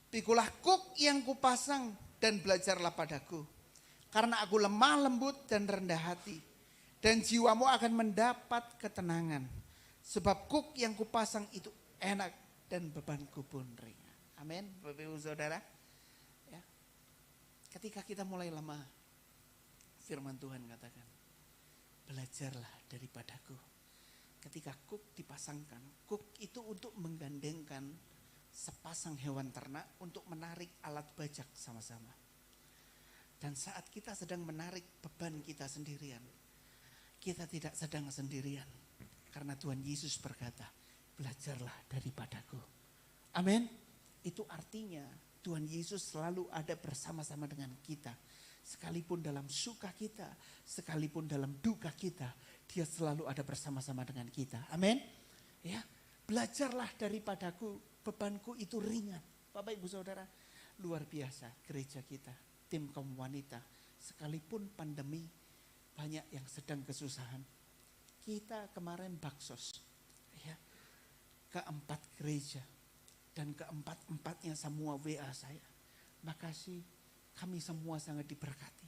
Pikulah kuk yang kupasang dan belajarlah padaku. Karena aku lemah lembut dan rendah hati. Dan jiwamu akan mendapat ketenangan. Sebab kuk yang kupasang itu enak dan bebanku pun ringan. Amin. Bapak Ibu Saudara. Ya. Ketika kita mulai lemah, firman Tuhan katakan, belajarlah daripadaku. Ketika kuk dipasangkan, kuk itu untuk menggandengkan sepasang hewan ternak untuk menarik alat bajak sama-sama. Dan saat kita sedang menarik beban kita sendirian, kita tidak sedang sendirian. Karena Tuhan Yesus berkata, belajarlah daripadaku. Amin. Itu artinya Tuhan Yesus selalu ada bersama-sama dengan kita. Sekalipun dalam suka kita, sekalipun dalam duka kita, dia selalu ada bersama-sama dengan kita. Amin. Ya, belajarlah daripadaku, bebanku itu ringan. Bapak Ibu Saudara, luar biasa gereja kita, tim kaum wanita, sekalipun pandemi banyak yang sedang kesusahan. Kita kemarin baksos, ya, keempat gereja dan keempat-empatnya semua WA saya. Makasih, kami semua sangat diberkati.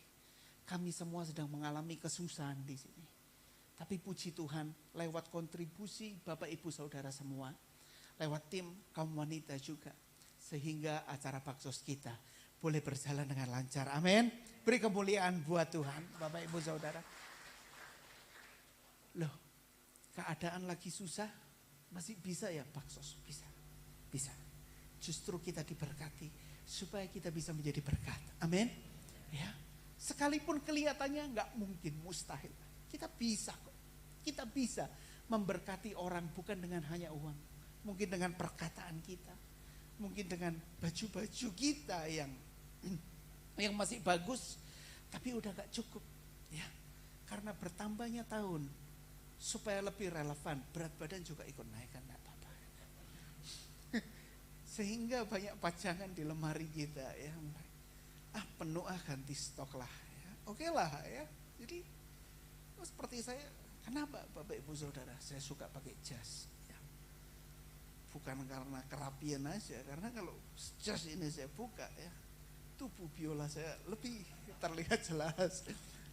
Kami semua sedang mengalami kesusahan di sini. Tapi puji Tuhan, lewat kontribusi Bapak Ibu Saudara semua, lewat tim kaum wanita juga, sehingga acara baksos kita boleh berjalan dengan lancar. Amin. Beri kemuliaan buat Tuhan, Bapak Ibu Saudara. Loh, keadaan lagi susah, masih bisa ya baksos, bisa. Bisa. Justru kita diberkati supaya kita bisa menjadi berkat. Amin. Ya. Sekalipun kelihatannya nggak mungkin, mustahil. Kita bisa kok. Kita bisa memberkati orang bukan dengan hanya uang. Mungkin dengan perkataan kita. Mungkin dengan baju-baju kita yang masih bagus. Tapi udah gak cukup. Ya. Karena bertambahnya tahun. Supaya lebih relevan. Berat badan juga ikut naik kan, gak apa-apa. Sehingga banyak pajangan di lemari kita. Ya. Penuh ganti stok lah. Ya. Oke lah ya. Jadi seperti saya. Kenapa Bapak Ibu Saudara saya suka pakai jas. Bukan karena kerapian aja, karena kalau jas ini saya buka ya, tubuh biola saya lebih terlihat jelas.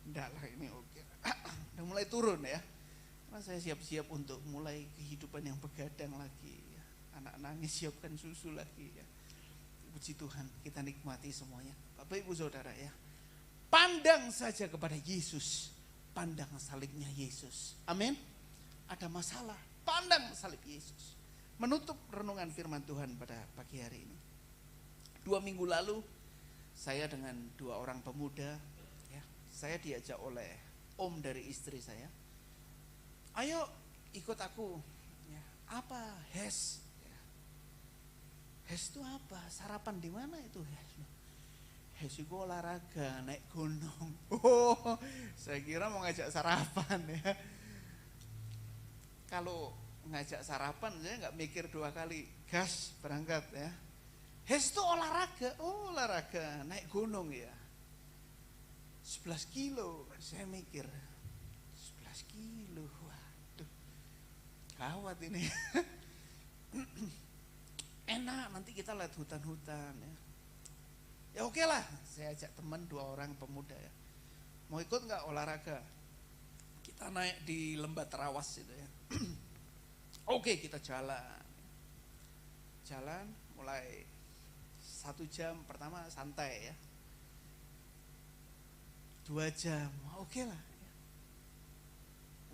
Enggak lah, ini oke. Udah mulai turun ya, karena saya siap-siap untuk mulai kehidupan yang begadang lagi ya. Anak nangis siapkan susu lagi ya. Puji Tuhan, kita nikmati semuanya. Bapak Ibu Saudara ya, pandang saja kepada Yesus, pandang salibnya Yesus. Amin. Ada masalah, pandang salib Yesus. Menutup renungan firman Tuhan pada pagi hari ini. 2 minggu lalu saya dengan 2 orang pemuda, ya, saya diajak oleh om dari istri saya. Ayo ikut aku. Ya, apa? HES. Ya. HES itu apa? Sarapan di mana itu HES? HES itu olahraga, naik gunung. Oh, saya kira mau ngajak sarapan ya. Kalau ngajak sarapan saya nggak mikir 2 kali, gas berangkat ya. HES itu olahraga, oh olahraga naik gunung ya. 11 kilo, saya mikir 11 kilo, waduh gawat ini. Enak, nanti kita lihat hutan-hutan ya. Ya oke lah, saya ajak teman 2 orang pemuda ya. Mau ikut nggak olahraga? Kita naik di Lembah Terawas itu ya. Oke, kita jalan. Jalan mulai 1 jam pertama santai ya. 2 jam, oke lah.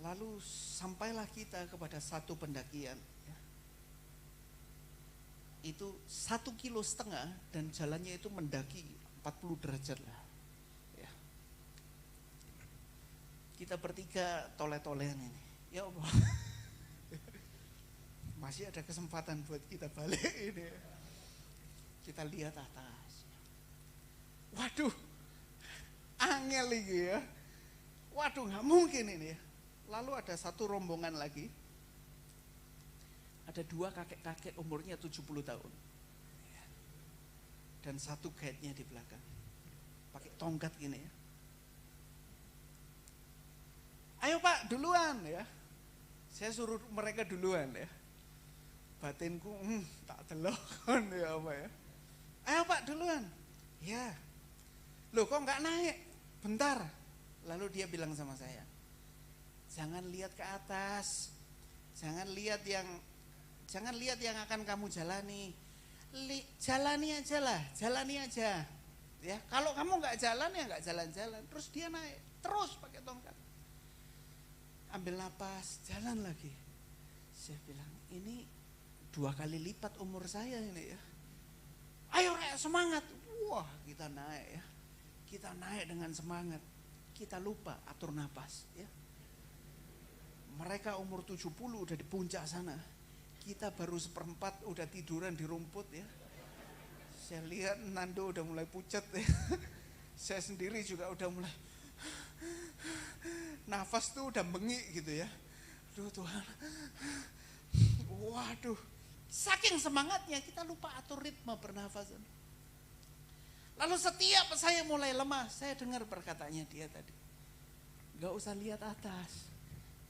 Lalu sampailah kita kepada satu pendakian. Ya. Itu 1,5 kilo dan jalannya itu mendaki 40 derajat lah. Ya. Kita bertiga tole-tolean ini. Ya Allah. Masih ada kesempatan buat kita balik ini. Kita lihat atas. Waduh, angel ini ya. Waduh, nggak mungkin ini ya. Lalu ada satu rombongan lagi. Ada 2 kakek-kakek umurnya 70 tahun. Dan satu guide-nya di belakang. Pakai tongkat gini ya. Ayo Pak, duluan ya. Saya suruh mereka duluan ya. Batinku tak telokon ya apa ya. Ayo Pak duluan. Ya. Loh kok nggak naik? Bentar. Lalu dia bilang sama saya, jangan lihat ke atas. Jangan lihat yang akan kamu jalani. Jalani aja lah, jalani aja. Ya, kalau kamu nggak jalan ya nggak jalan-jalan. Terus dia naik, terus pakai tongkat. Ambil napas, jalan lagi. Saya bilang, ini 2 kali lipat umur saya ini ya. Ayo Rek, semangat. Wah, kita naik ya. Kita naik dengan semangat. Kita lupa atur napas ya. Mereka umur 70 udah di puncak sana. Kita baru 1/4 udah tiduran di rumput ya. Saya lihat Nando udah mulai pucat ya. Saya sendiri juga udah mulai nafas tuh udah bengik gitu ya. Aduh Tuhan. Waduh. Saking semangatnya kita lupa atur ritme pernafasan. Lalu setiap saya mulai lemah, saya dengar perkataannya dia tadi. Gak usah lihat atas,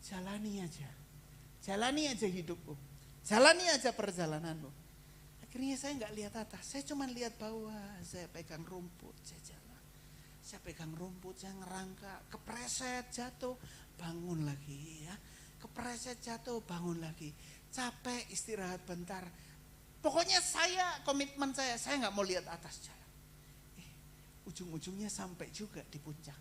jalani aja. Jalani aja hidupmu, jalani aja perjalananmu. Akhirnya saya gak lihat atas, saya cuma lihat bawah. Saya pegang rumput, saya jalan. Saya pegang rumput, saya ngerangka, kepreset jatuh, bangun lagi ya. Kepreset jatuh, bangun lagi. Capek, istirahat bentar. Pokoknya komitmen saya nggak mau lihat atas jalan. Ujung-ujungnya sampai juga di puncak.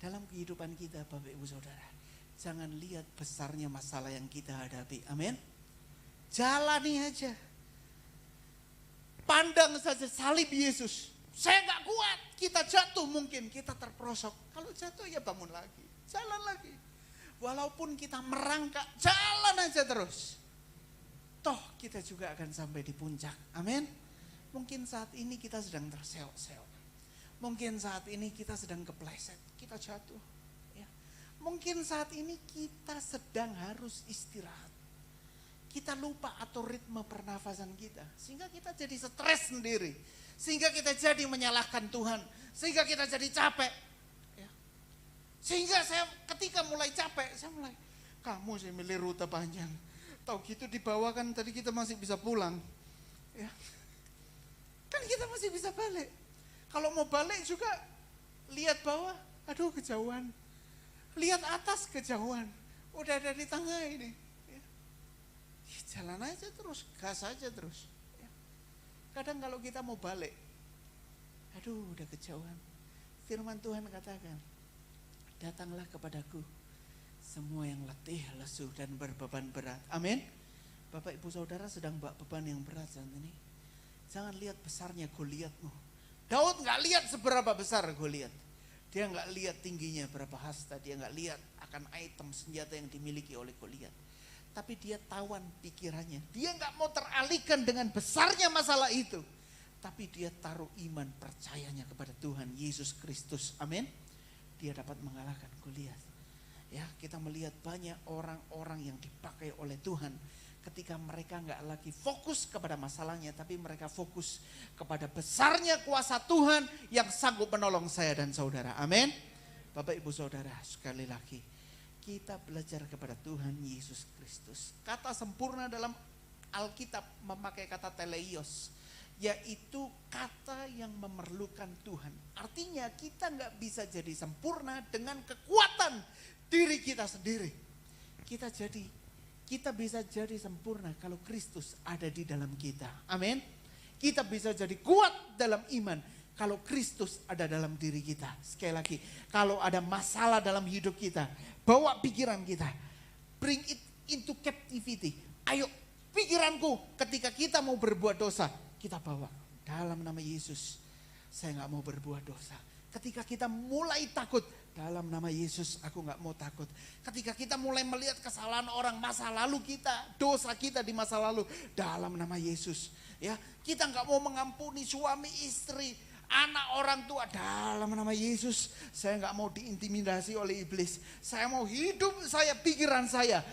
Dalam kehidupan kita Bapak Ibu Saudara, jangan lihat besarnya masalah yang kita hadapi. Amin. Jalani aja. Pandang saja salib Yesus. Saya nggak kuat, kita jatuh mungkin, kita terperosok. Kalau jatuh ya bangun lagi, jalan lagi. Walaupun kita merangkak, jalan aja terus. Toh kita juga akan sampai di puncak, amin. Mungkin saat ini kita sedang terseok-seok. Mungkin saat ini kita sedang kepleset, kita jatuh. Ya. Mungkin saat ini kita sedang harus istirahat. Kita lupa atur ritme pernafasan kita. Sehingga kita jadi stres sendiri. Sehingga kita jadi menyalahkan Tuhan. Sehingga kita jadi capek. Ya. Sehingga saya ketika mulai capek, saya mulai, kamu sih milih rute panjang. Tahu gitu dibawakan tadi kita masih bisa pulang. Ya. Kan kita masih bisa balik. Kalau mau balik juga lihat bawah, aduh kejauhan. Lihat atas kejauhan. Udah ada di tengah ini. Ya. Jalan aja terus, gas aja terus. Ya. Kadang kalau kita mau balik, aduh udah kejauhan. Firman Tuhan katakan, datanglah kepadaku semua yang letih, lesu dan berbeban berat. Amin. Bapak ibu saudara sedang bawa beban yang berat saat ini. Jangan lihat besarnya Goliatmu. Daud gak lihat seberapa besar Goliat. Dia gak lihat tingginya berapa hasta. Dia gak lihat akan item senjata yang dimiliki oleh Goliat. Tapi dia tawan pikirannya. Dia gak mau teralihkan dengan besarnya masalah itu. Tapi dia taruh iman percayanya kepada Tuhan Yesus Kristus. Amin. Dia dapat mengalahkan Goliat. Ya, kita melihat banyak orang-orang yang dipakai oleh Tuhan. Ketika mereka nggak lagi fokus kepada masalahnya, tapi mereka fokus kepada besarnya kuasa Tuhan yang sanggup menolong saya dan saudara. Amin. Bapak ibu saudara, sekali lagi kita belajar kepada Tuhan Yesus Kristus. Kata sempurna dalam Alkitab memakai kata teleios, yaitu kata yang memerlukan Tuhan. Artinya kita nggak bisa jadi sempurna dengan kekuatan diri kita sendiri. Kita bisa jadi sempurna kalau Kristus ada di dalam kita. Amin. Kita bisa jadi kuat dalam iman kalau Kristus ada dalam diri kita. Sekali lagi, kalau ada masalah dalam hidup kita, bawa pikiran kita, bring it into captivity. Ayo pikiranku, ketika kita mau berbuat dosa, kita bawa dalam nama Yesus. Saya gak mau berbuat dosa. Ketika kita mulai takut, dalam nama Yesus aku gak mau takut. Ketika kita mulai melihat kesalahan orang, masa lalu kita, dosa kita di masa lalu, dalam nama Yesus. Ya, kita gak mau mengampuni suami, istri, anak, orang tua, dalam nama Yesus. Saya gak mau diintimidasi oleh iblis. Saya mau hidup saya, pikiran saya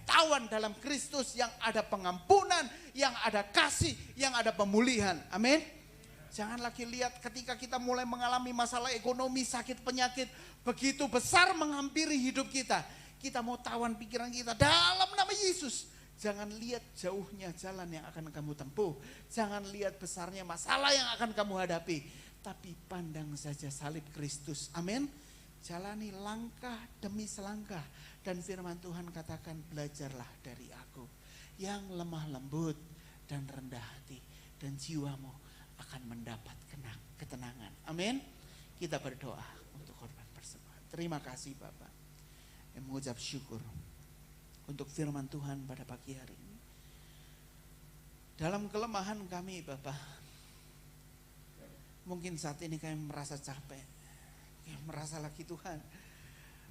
tawan dalam Kristus yang ada pengampunan, yang ada kasih, yang ada pemulihan. Amin. Jangan lagi lihat ketika kita mulai mengalami masalah ekonomi, sakit, penyakit, begitu besar menghampiri hidup kita. Kita mau tawan pikiran kita dalam nama Yesus. Jangan lihat jauhnya jalan yang akan kamu tempuh. Jangan lihat besarnya masalah yang akan kamu hadapi. Tapi pandang saja salib Kristus. Amin. Jalani langkah demi selangkah. Dan firman Tuhan katakan, belajarlah dari aku yang lemah lembut dan rendah hati. Dan jiwamu akan mendapat ketenangan. Amin. Kita berdoa untuk korban persembahan. Terima kasih Bapak. Yang mengucap syukur untuk firman Tuhan pada pagi hari ini. Dalam kelemahan kami Bapak, mungkin saat ini kami merasa capek. Merasa lagi Tuhan,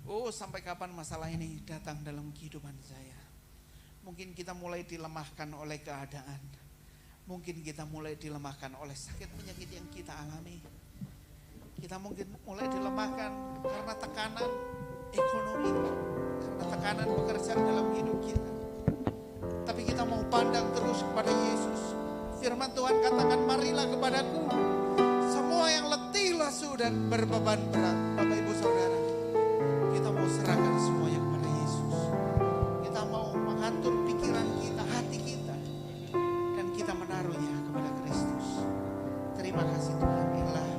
oh sampai kapan masalah ini datang dalam kehidupan saya. Mungkin kita mulai dilemahkan oleh keadaan. Mungkin kita mulai dilemahkan oleh sakit penyakit yang kita alami. Kita mungkin mulai dilemahkan karena tekanan ekonomi, karena tekanan pekerjaan dalam hidup kita. Tapi kita mau pandang terus kepada Yesus. Firman Tuhan katakan, marilah kepadaku semua yang letih, lesu dan berbeban berat. Bapak ibu saudara, kita mau serahkan semuanya kepada Yesus. Kita mau mengatur pikiran kita, hati kita, dan kita menaruhnya kepada Kristus. Terima kasih Tuhan. Inilah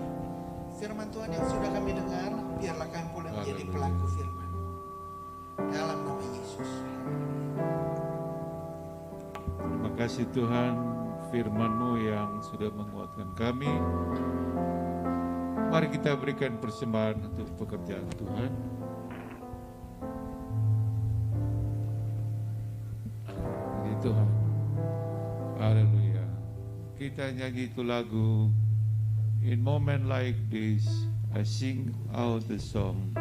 firman Tuhan yang sudah kami dengar. Biarlah kami boleh menjadi pelaku firman. Dalam nama Yesus. Terima kasih Tuhan, firman-Mu yang sudah menguatkan kami. Mari kita berikan persembahan untuk pekerjaan Tuhan. Ini Tuhan. kita nyanyi itu lagu, in moment like this, I sing out the song.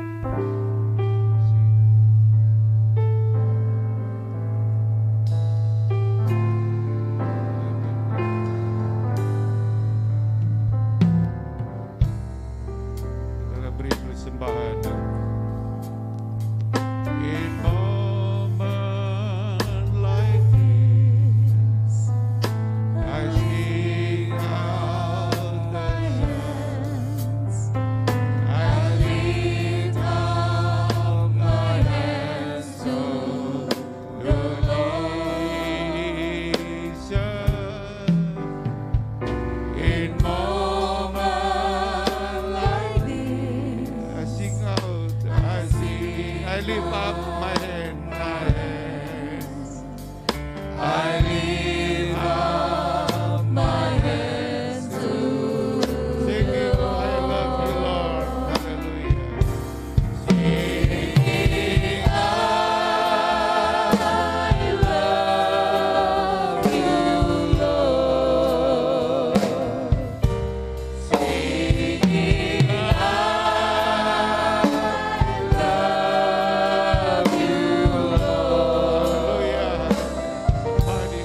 Kita beri persembahan. In moment like this, I sing out the hands. I lift up my hands to the nations. In moment like this, I sing out, I lift up my hands. I lift up my hands to sing you, I love you, Lord. Hallelujah. Singing, I love you, Lord. Singing, I love you, Lord. Hallelujah. Mighty.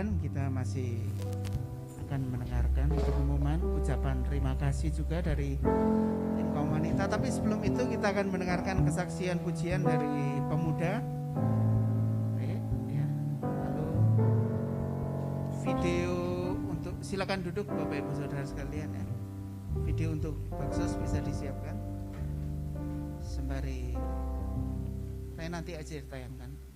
depan kita masih akan mendengarkan pengumuman ucapan terima kasih juga dari tim kaum wanita. Tapi sebelum itu kita akan mendengarkan kesaksian pujian dari pemuda. Oke, ya. Lalu video untuk, silakan duduk Bapak Ibu Saudara sekalian ya. Video untuk baksos bisa disiapkan sembari saya nanti aja ditayangkan.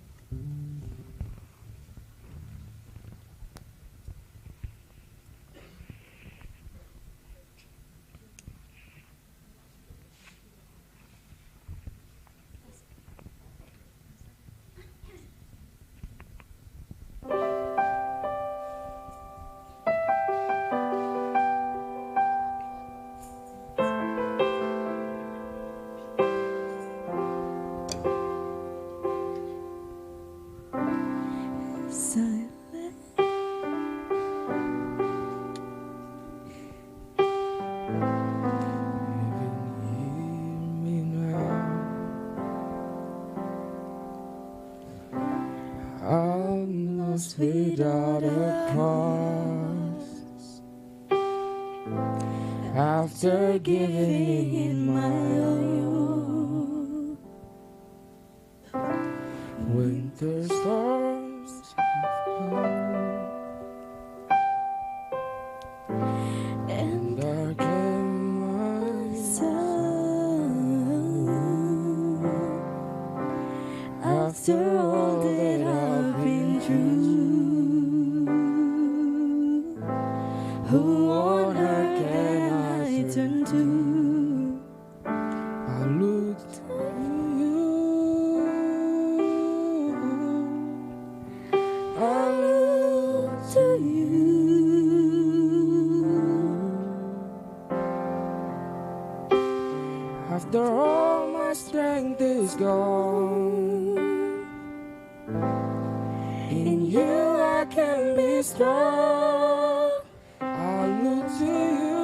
Without a cause, after giving in my all, winter storms have come and darken my soul. After all that I've been through, who on earth can I turn to? I look to you. I look to you. After all my strength is gone, in you I can be strong. I look to you.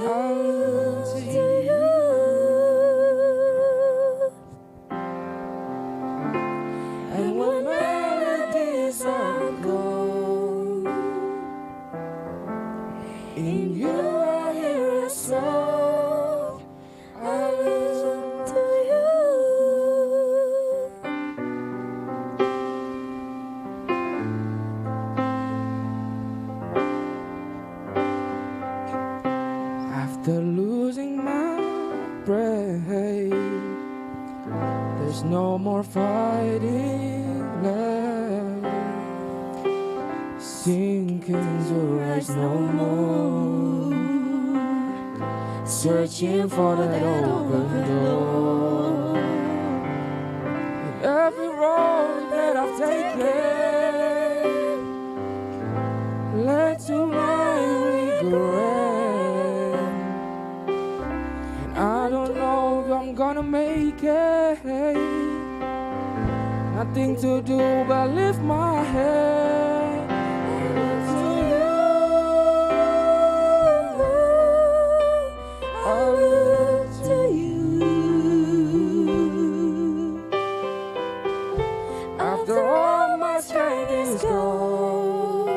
I look to you. And when melodies are gone, in you I hear a song. I look to you. After losing my breath, there's no more fighting left. Sinking to rise no more, searching for that open door. Every road that I've taken led to my regret, and I don't know if I'm gonna make it. Nothing to do but lift my head to you. I look to you. After all my strength is gone,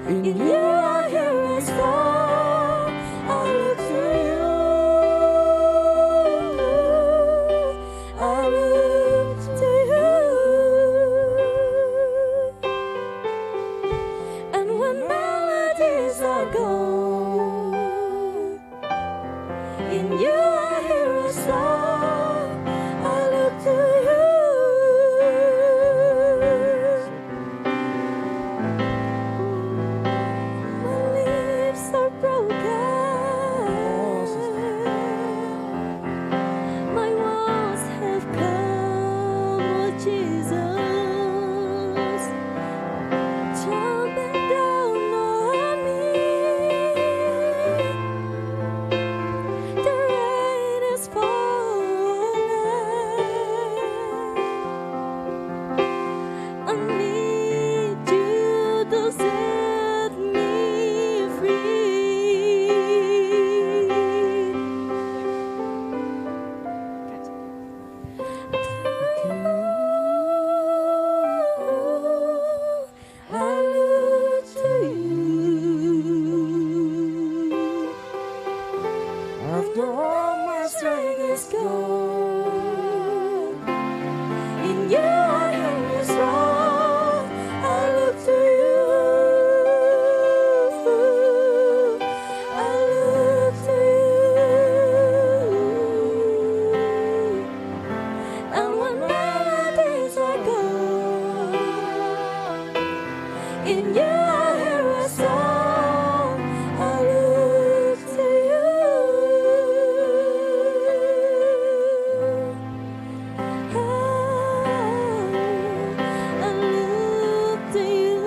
in you I hear a song. I look to you. I look to you. And when melodies are gone, in you I hear a song. I look to you. My lips are broken, my walls have come, oh Jesus, jumping down on me. The rain is falling. Though my strength is gone, in you I am strong. I look to you. I look to you. And when melodies are gone, in you I hear a song. I look to you. I look to you,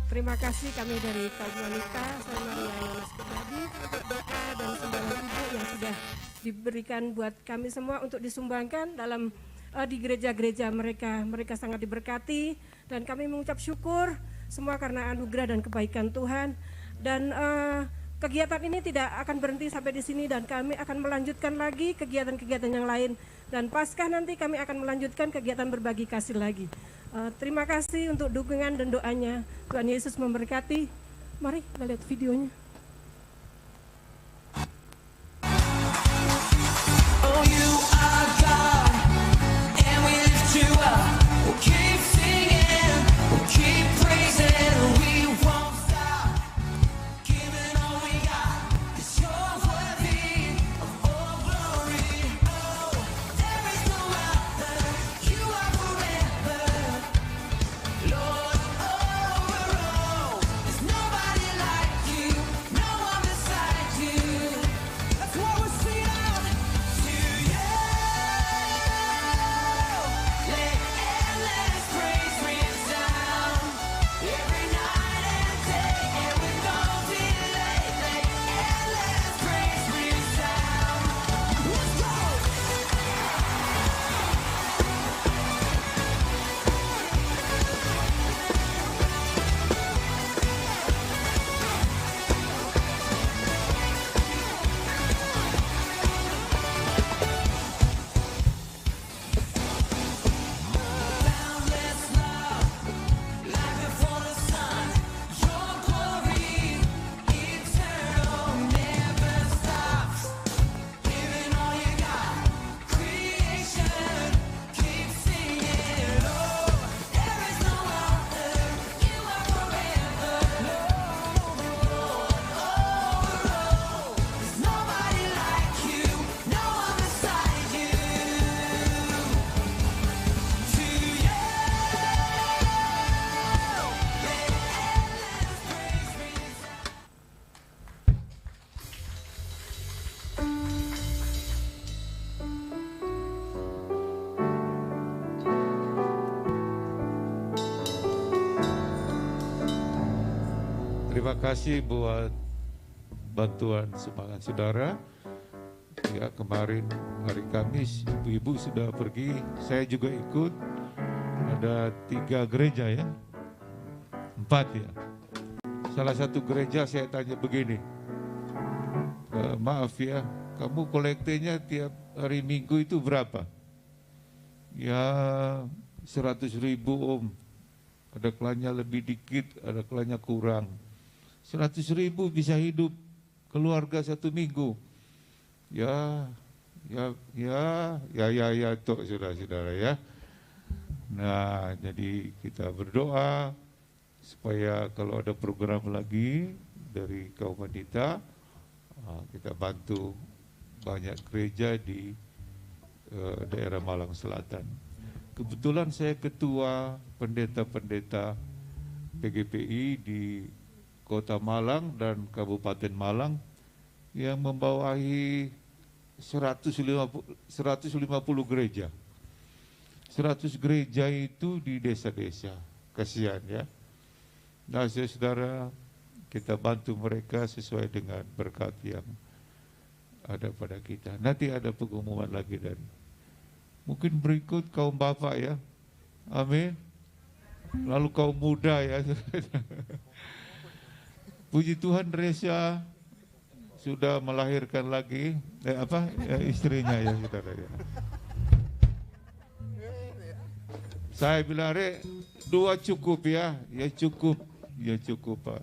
Terima kasih kami dari kaum wanita, saya Maria Yonas Pribadi, untuk doa dan sumbangan ibu yang sudah diberikan buat kami semua untuk disumbangkan dalam di gereja-gereja mereka. Mereka sangat diberkati dan kami mengucap syukur semua karena anugerah dan kebaikan Tuhan. Dan kegiatan ini tidak akan berhenti sampai di sini dan kami akan melanjutkan lagi kegiatan-kegiatan yang lain. Dan Paskah nanti kami akan melanjutkan kegiatan berbagi kasih lagi. Terima kasih untuk dukungan dan doanya. Tuhan Yesus memberkati. Mari kita lihat videonya. Oh, you are God, and we lift you up. We'll keep singing, we'll keep praising, we won't stop. Giving all we got, 'cause you're worthy of all glory. Oh, there is no other, you are forever. Lord, over all, there's nobody like you, no one beside you. That's what we're singing out to you. Let endless praise resound every night and day, and with no delay. Let endless praise resound. Let's go. Boundless love, like before the sun. Your glory, eternal, never stops. Giving all you got, creation, keep singing. Oh, there is no other, you are forever. Lord, over all, there's nobody like you, no one beside you. To you, let endless praise resound. Terima kasih buat bantuan sumbangan saudara. Ya, kemarin hari Kamis ibu-ibu sudah pergi, saya juga ikut. Ada 3 gereja ya, 4 ya. Salah satu gereja saya tanya begini, maaf ya, kamu kolektenya tiap hari Minggu itu berapa? Ya 100.000 om. Ada kelanya lebih dikit, ada kelanya kurang. 100.000 bisa hidup keluarga 1 minggu. Ya, tok saudara-saudara ya. Nah, jadi kita berdoa supaya kalau ada program lagi dari kaum wanita, kita bantu banyak gereja di daerah Malang Selatan. Kebetulan saya ketua pendeta-pendeta PGPI di Kota Malang dan Kabupaten Malang yang membawahi 150 gereja. 100 gereja itu di desa-desa. Kasihan ya. Nah, saudara, kita bantu mereka sesuai dengan berkat yang ada pada kita. Nanti ada pengumuman lagi dari mungkin berikut kaum bapak ya. Amin. Lalu kaum muda ya. Puji Tuhan, Reza sudah melahirkan lagi istrinya ya saudara ya. Saya bilang, Rek, 2 cukup ya. Ya cukup Pak.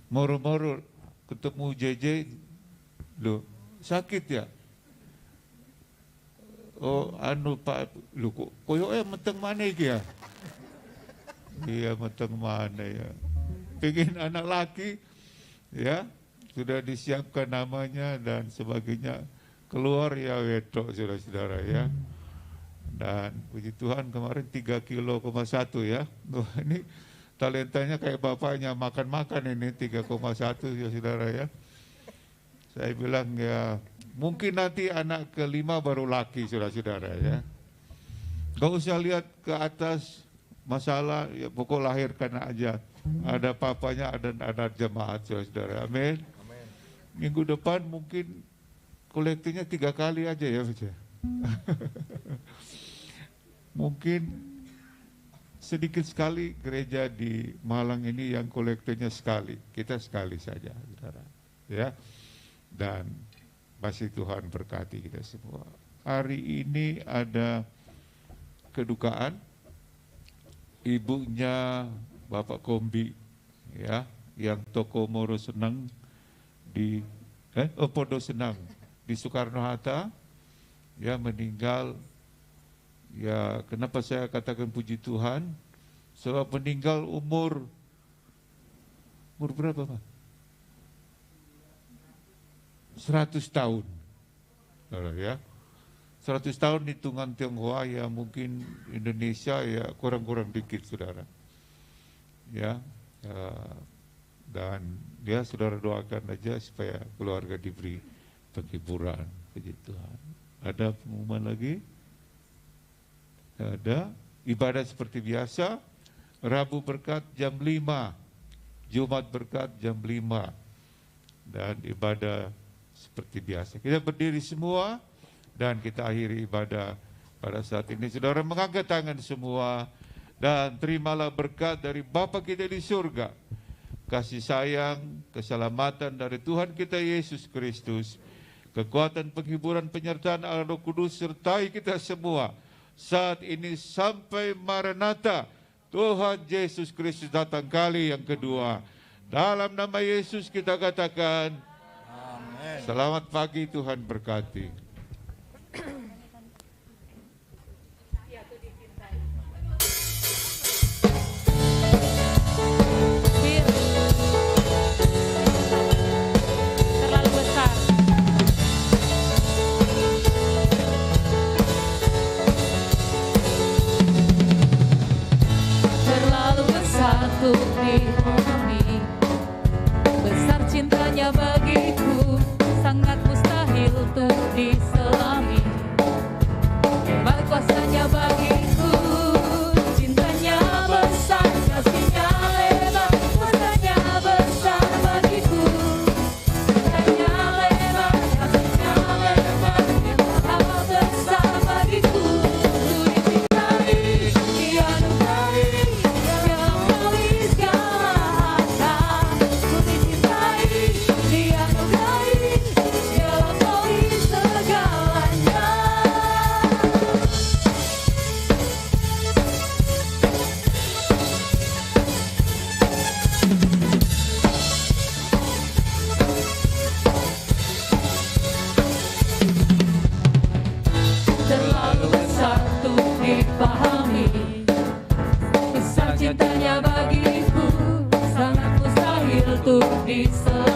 Moro-moro ketemu JJ, loh sakit ya? Oh anu Pak, loh kok koyoknya menteng mana iki ya? Iya menteng mana ya? Pengen anak laki ya, sudah disiapkan namanya dan sebagainya, keluar ya wedok saudara-saudara ya. Dan puji Tuhan kemarin 3,1 kilo ya. Wah, ini talentanya kayak bapaknya makan-makan ini 3,1 ya saudara ya. Saya bilang ya mungkin nanti anak kelima baru laki saudara-saudara ya. Gak usah lihat ke atas masalah, ya pokok lahirkan aja. Ada papanya ada jemaat saudara-saudara. Amin. Minggu depan mungkin kolektifnya 3 kali aja ya. Mungkin sedikit sekali gereja di Malang ini yang kolektornya sekali, kita sekali saja, saudara. Ya, dan pasti Tuhan berkati kita semua. Hari ini ada kedukaan ibunya Bapak Kombi, ya, yang toko Moro Senang di Pondok Senang di Soekarno Hatta, ya meninggal. Ya, kenapa saya katakan puji Tuhan? Sebab meninggal umur berapa Pak? 100 tahun. Ya. 100 tahun hitungan Tionghoa ya mungkin Indonesia ya kurang-kurang dikit saudara. Ya, dan ya saudara doakan aja supaya keluarga diberi penghiburan, puji Tuhan. Ada pengumuman lagi? Ada ibadah seperti biasa, Rabu berkat jam 5, Jumat berkat jam 5, dan ibadah seperti biasa. Kita berdiri semua dan kita akhiri ibadah pada saat ini. Saudara mengangkat tangan semua dan terimalah berkat dari Bapa kita di surga, kasih sayang, keselamatan dari Tuhan kita Yesus Kristus, kekuatan penghiburan penyertaan Allah Roh Kudus sertai kita semua saat ini sampai Maranatha, Tuhan Yesus Kristus datang kali yang kedua. Dalam nama Yesus kita katakan, amin. Selamat pagi, Tuhan berkati. Terlalu besar. Terlalu besar untuk dipahami, besar cintanya bagiku, sangat mustahil untuk diselami. Hebat kuasanya bagiku, cintanya besar, kasihnya lebar, kuasanya besar bagiku. Cintanya lebar, kasihnya lebar, maha besar bagiku. Ku dicintai, dianugerai, dia melampaui segala harta. Ku dicintai, dianugerai, dia melampaui segalanya. Terlalu besar untuk dipahami, besar cintanya bagiku, sangat mustahil untuk diselami.